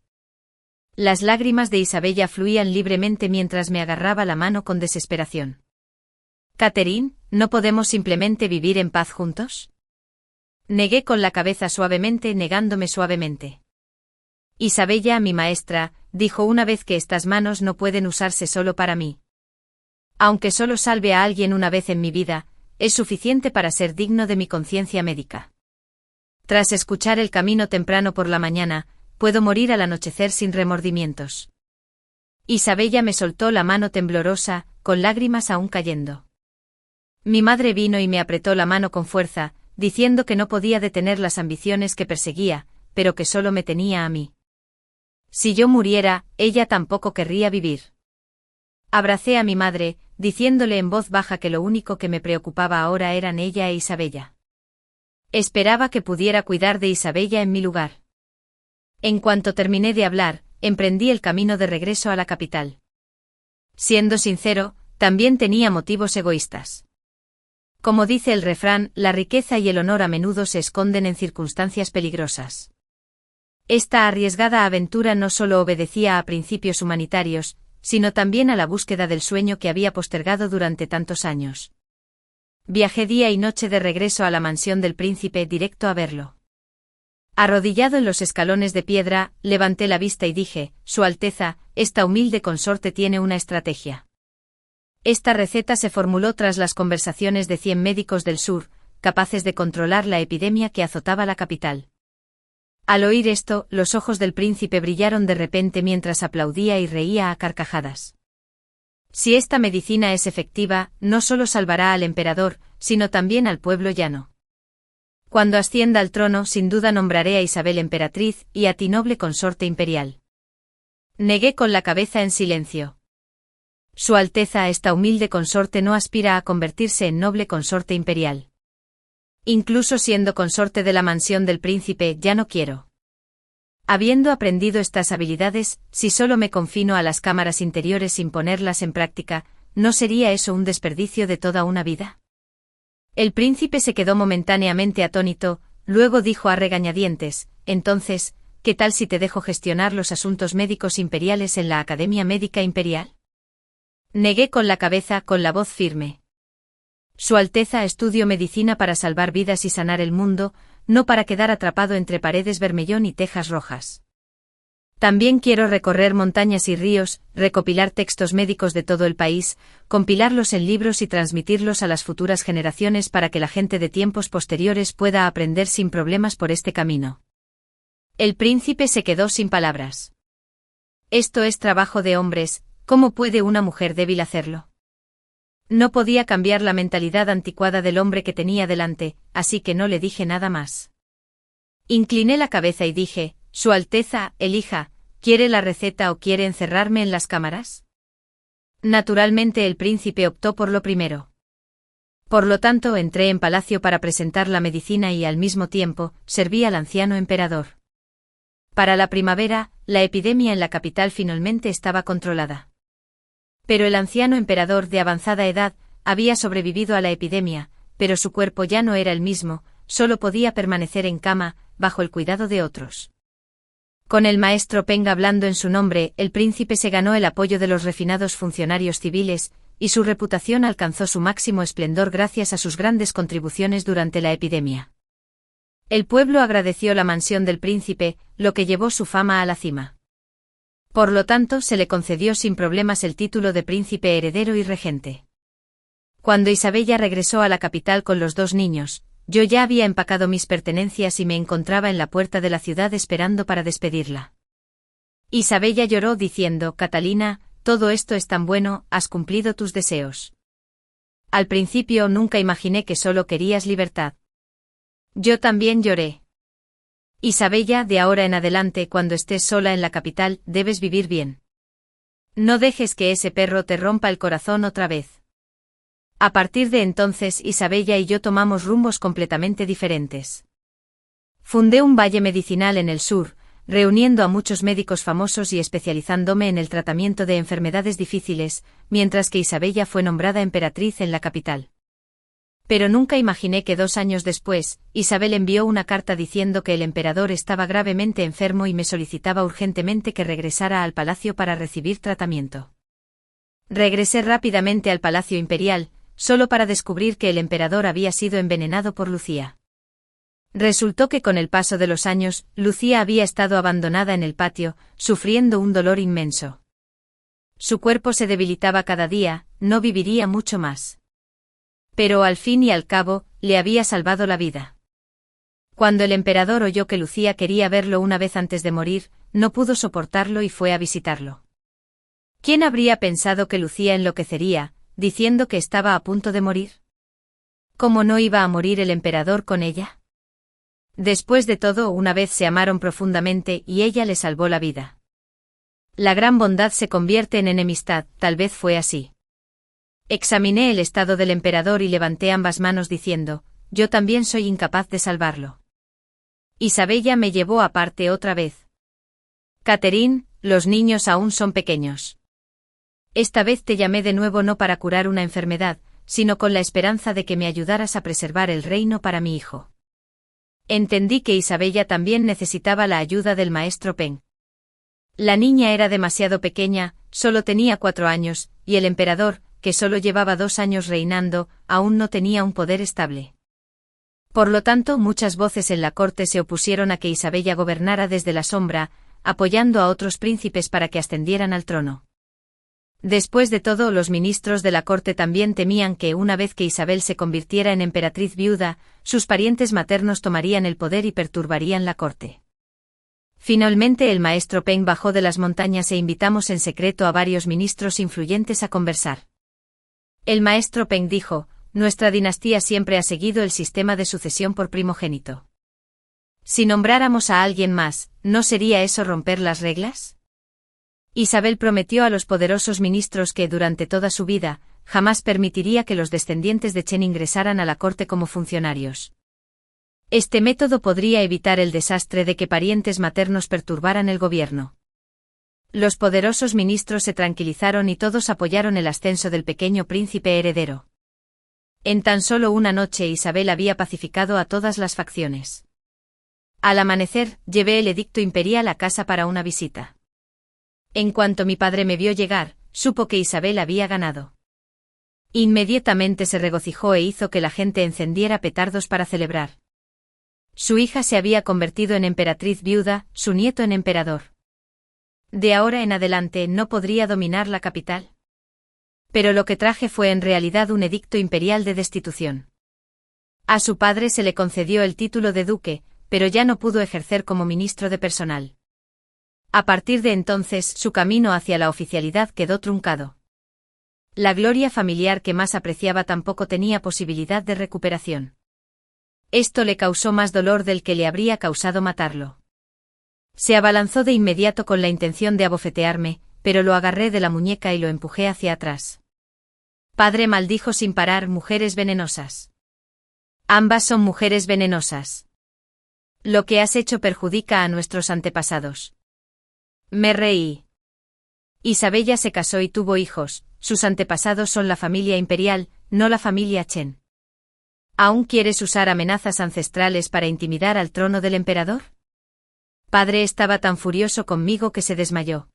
Las lágrimas de Isabella fluían libremente mientras me agarraba la mano con desesperación. Catherine, ¿no podemos simplemente vivir en paz juntos? Negué con la cabeza suavemente, negándome suavemente. Isabella, mi maestra, dijo una vez que estas manos no pueden usarse solo para mí. Aunque solo salve a alguien una vez en mi vida, es suficiente para ser digno de mi conciencia médica. Tras escuchar el camino temprano por la mañana, puedo morir al anochecer sin remordimientos. Isabella me soltó la mano temblorosa, con lágrimas aún cayendo. Mi madre vino y me apretó la mano con fuerza, diciendo que no podía detener las ambiciones que perseguía, pero que solo me tenía a mí. Si yo muriera, ella tampoco querría vivir. Abracé a mi madre, diciéndole en voz baja que lo único que me preocupaba ahora eran ella e Isabella. Esperaba que pudiera cuidar de Isabella en mi lugar. En cuanto terminé de hablar, emprendí el camino de regreso a la capital. Siendo sincero, también tenía motivos egoístas. Como dice el refrán, la riqueza y el honor a menudo se esconden en circunstancias peligrosas. Esta arriesgada aventura no solo obedecía a principios humanitarios, sino también a la búsqueda del sueño que había postergado durante tantos años. Viajé día y noche de regreso a la mansión del príncipe directo a verlo. Arrodillado en los escalones de piedra, levanté la vista y dije, Su Alteza, esta humilde consorte tiene una estrategia. Esta receta se formuló tras las conversaciones de 100 médicos del sur, capaces de controlar la epidemia que azotaba la capital. Al oír esto, los ojos del príncipe brillaron de repente mientras aplaudía y reía a carcajadas. Si esta medicina es efectiva, no solo salvará al emperador, sino también al pueblo llano. Cuando ascienda al trono, sin duda nombraré a Isabel emperatriz y a ti noble consorte imperial. Negué con la cabeza en silencio. Su Alteza, esta humilde consorte no aspira a convertirse en noble consorte imperial. Incluso siendo consorte de la mansión del príncipe, ya no quiero. Habiendo aprendido estas habilidades, si solo me confino a las cámaras interiores sin ponerlas en práctica, ¿no sería eso un desperdicio de toda una vida? El príncipe se quedó momentáneamente atónito, luego dijo a regañadientes, entonces, ¿qué tal si te dejo gestionar los asuntos médicos imperiales en la Academia Médica Imperial? Negué con la cabeza, con la voz firme. Su Alteza, estudio medicina para salvar vidas y sanar el mundo, no para quedar atrapado entre paredes vermellón y tejas rojas. También quiero recorrer montañas y ríos, recopilar textos médicos de todo el país, compilarlos en libros y transmitirlos a las futuras generaciones para que la gente de tiempos posteriores pueda aprender sin problemas por este camino. El príncipe se quedó sin palabras. Esto es trabajo de hombres, ¿cómo puede una mujer débil hacerlo? No podía cambiar la mentalidad anticuada del hombre que tenía delante, así que no le dije nada más. Incliné la cabeza y dije, Su Alteza, elija, ¿quiere la receta o quiere encerrarme en las cámaras? Naturalmente el príncipe optó por lo primero. Por lo tanto entré en palacio para presentar la medicina y al mismo tiempo, serví al anciano emperador. Para la primavera, la epidemia en la capital finalmente estaba controlada. Pero el anciano emperador de avanzada edad había sobrevivido a la epidemia, pero su cuerpo ya no era el mismo, solo podía permanecer en cama, bajo el cuidado de otros. Con el maestro Peng hablando en su nombre, el príncipe se ganó el apoyo de los refinados funcionarios civiles, y su reputación alcanzó su máximo esplendor gracias a sus grandes contribuciones durante la epidemia. El pueblo agradeció la mansión del príncipe, lo que llevó su fama a la cima. Por lo tanto, se le concedió sin problemas el título de príncipe heredero y regente. Cuando Isabella regresó a la capital con los 2 niños, yo ya había empacado mis pertenencias y me encontraba en la puerta de la ciudad esperando para despedirla. Isabella lloró diciendo, Catalina, todo esto es tan bueno, has cumplido tus deseos. Al principio nunca imaginé que solo querías libertad. Yo también lloré. Isabella, de ahora en adelante, cuando estés sola en la capital, debes vivir bien. No dejes que ese perro te rompa el corazón otra vez. A partir de entonces, Isabella y yo tomamos rumbos completamente diferentes. Fundé un valle medicinal en el sur, reuniendo a muchos médicos famosos y especializándome en el tratamiento de enfermedades difíciles, mientras que Isabella fue nombrada emperatriz en la capital. Pero nunca imaginé que 2 años después, Isabel envió una carta diciendo que el emperador estaba gravemente enfermo y me solicitaba urgentemente que regresara al palacio para recibir tratamiento. Regresé rápidamente al palacio imperial, solo para descubrir que el emperador había sido envenenado por Lucía. Resultó que con el paso de los años, Lucía había estado abandonada en el patio, sufriendo un dolor inmenso. Su cuerpo se debilitaba cada día, no viviría mucho más. Pero al fin y al cabo, le había salvado la vida. Cuando el emperador oyó que Lucía quería verlo una vez antes de morir, no pudo soportarlo y fue a visitarlo. ¿Quién habría pensado que Lucía enloquecería, diciendo que estaba a punto de morir? ¿Cómo no iba a morir el emperador con ella? Después de todo, una vez se amaron profundamente y ella le salvó la vida. La gran bondad se convierte en enemistad, tal vez fue así. Examiné el estado del emperador y levanté ambas manos diciendo, yo también soy incapaz de salvarlo. Isabella me llevó aparte otra vez. Catherine, los niños aún son pequeños. Esta vez te llamé de nuevo no para curar una enfermedad, sino con la esperanza de que me ayudaras a preservar el reino para mi hijo. Entendí que Isabella también necesitaba la ayuda del maestro Peng. La niña era demasiado pequeña, solo tenía 4 años, y el emperador, que solo llevaba 2 años reinando, aún no tenía un poder estable. Por lo tanto, muchas voces en la corte se opusieron a que Isabella gobernara desde la sombra, apoyando a otros príncipes para que ascendieran al trono. Después de todo, los ministros de la corte también temían que, una vez que Isabel se convirtiera en emperatriz viuda, sus parientes maternos tomarían el poder y perturbarían la corte. Finalmente el maestro Peng bajó de las montañas e invitamos en secreto a varios ministros influyentes a conversar. El maestro Peng dijo: nuestra dinastía siempre ha seguido el sistema de sucesión por primogénito. Si nombráramos a alguien más, ¿no sería eso romper las reglas? Isabel prometió a los poderosos ministros que, durante toda su vida, jamás permitiría que los descendientes de Chen ingresaran a la corte como funcionarios. Este método podría evitar el desastre de que parientes maternos perturbaran el gobierno. Los poderosos ministros se tranquilizaron y todos apoyaron el ascenso del pequeño príncipe heredero. En tan solo una noche Isabel había pacificado a todas las facciones. Al amanecer, llevé el edicto imperial a casa para una visita. En cuanto mi padre me vio llegar, supo que Isabel había ganado. Inmediatamente se regocijó e hizo que la gente encendiera petardos para celebrar. Su hija se había convertido en emperatriz viuda, su nieto en emperador. De ahora en adelante no podría dominar la capital. Pero lo que traje fue en realidad un edicto imperial de destitución. A su padre se le concedió el título de duque, pero ya no pudo ejercer como ministro de personal. A partir de entonces su camino hacia la oficialidad quedó truncado. La gloria familiar que más apreciaba tampoco tenía posibilidad de recuperación. Esto le causó más dolor del que le habría causado matarlo. Se abalanzó de inmediato con la intención de abofetearme, pero lo agarré de la muñeca y lo empujé hacia atrás. Padre, maldijo sin parar: mujeres venenosas. Ambas son mujeres venenosas. Lo que has hecho perjudica a nuestros antepasados. Me reí. Isabella se casó y tuvo hijos, sus antepasados son la familia imperial, no la familia Chen. ¿Aún quieres usar amenazas ancestrales para intimidar al trono del emperador? Padre estaba tan furioso conmigo que se desmayó.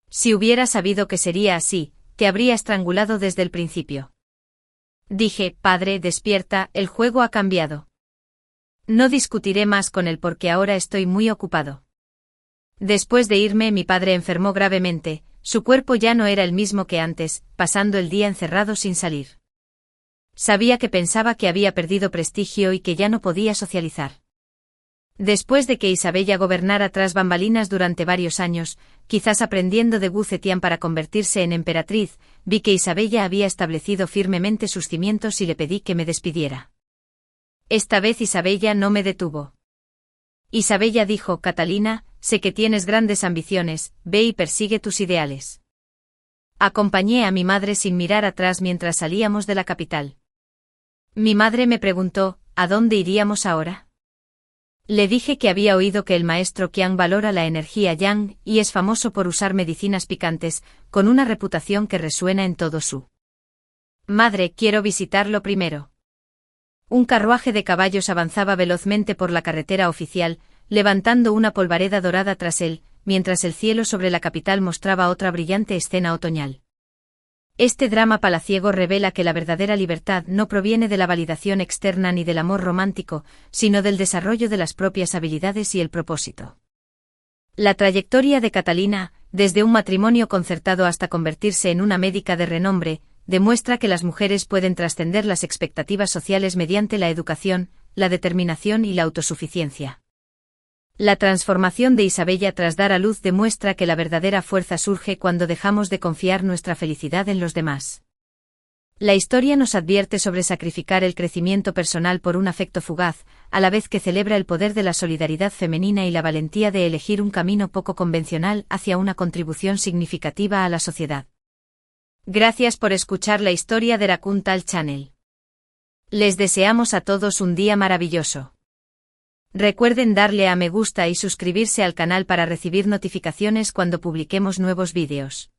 Si hubiera sabido que sería así, te habría estrangulado desde el principio. Dije: padre, despierta, el juego ha cambiado. No discutiré más con él porque ahora estoy muy ocupado. Después de irme, mi padre enfermó gravemente, su cuerpo ya no era el mismo que antes, pasando el día encerrado sin salir. Sabía que pensaba que había perdido prestigio y que ya no podía socializar. Después de que Isabella gobernara tras bambalinas durante varios años, quizás aprendiendo de Wu Zetian para convertirse en emperatriz, vi que Isabella había establecido firmemente sus cimientos y le pedí que me despidiera. Esta vez Isabella no me detuvo. Isabella dijo: Catalina, sé que tienes grandes ambiciones, ve y persigue tus ideales. Acompañé a mi madre sin mirar atrás mientras salíamos de la capital. Mi madre me preguntó: ¿a dónde iríamos ahora? Le dije que había oído que el maestro Qiang valora la energía yang y es famoso por usar medicinas picantes, con una reputación que resuena en todo Su. Madre, quiero visitarlo primero. Un carruaje de caballos avanzaba velozmente por la carretera oficial, levantando una polvareda dorada tras él, mientras el cielo sobre la capital mostraba otra brillante escena otoñal. Este drama palaciego revela que la verdadera libertad no proviene de la validación externa ni del amor romántico, sino del desarrollo de las propias habilidades y el propósito. La trayectoria de Catalina, desde un matrimonio concertado hasta convertirse en una médica de renombre, demuestra que las mujeres pueden trascender las expectativas sociales mediante la educación, la determinación y la autosuficiencia. La transformación de Isabella tras dar a luz demuestra que la verdadera fuerza surge cuando dejamos de confiar nuestra felicidad en los demás. La historia nos advierte sobre sacrificar el crecimiento personal por un afecto fugaz, a la vez que celebra el poder de la solidaridad femenina y la valentía de elegir un camino poco convencional hacia una contribución significativa a la sociedad. Gracias por escuchar la historia de Rakuntal Channel. Les deseamos a todos un día maravilloso. Recuerden darle a me gusta y suscribirse al canal para recibir notificaciones cuando publiquemos nuevos vídeos.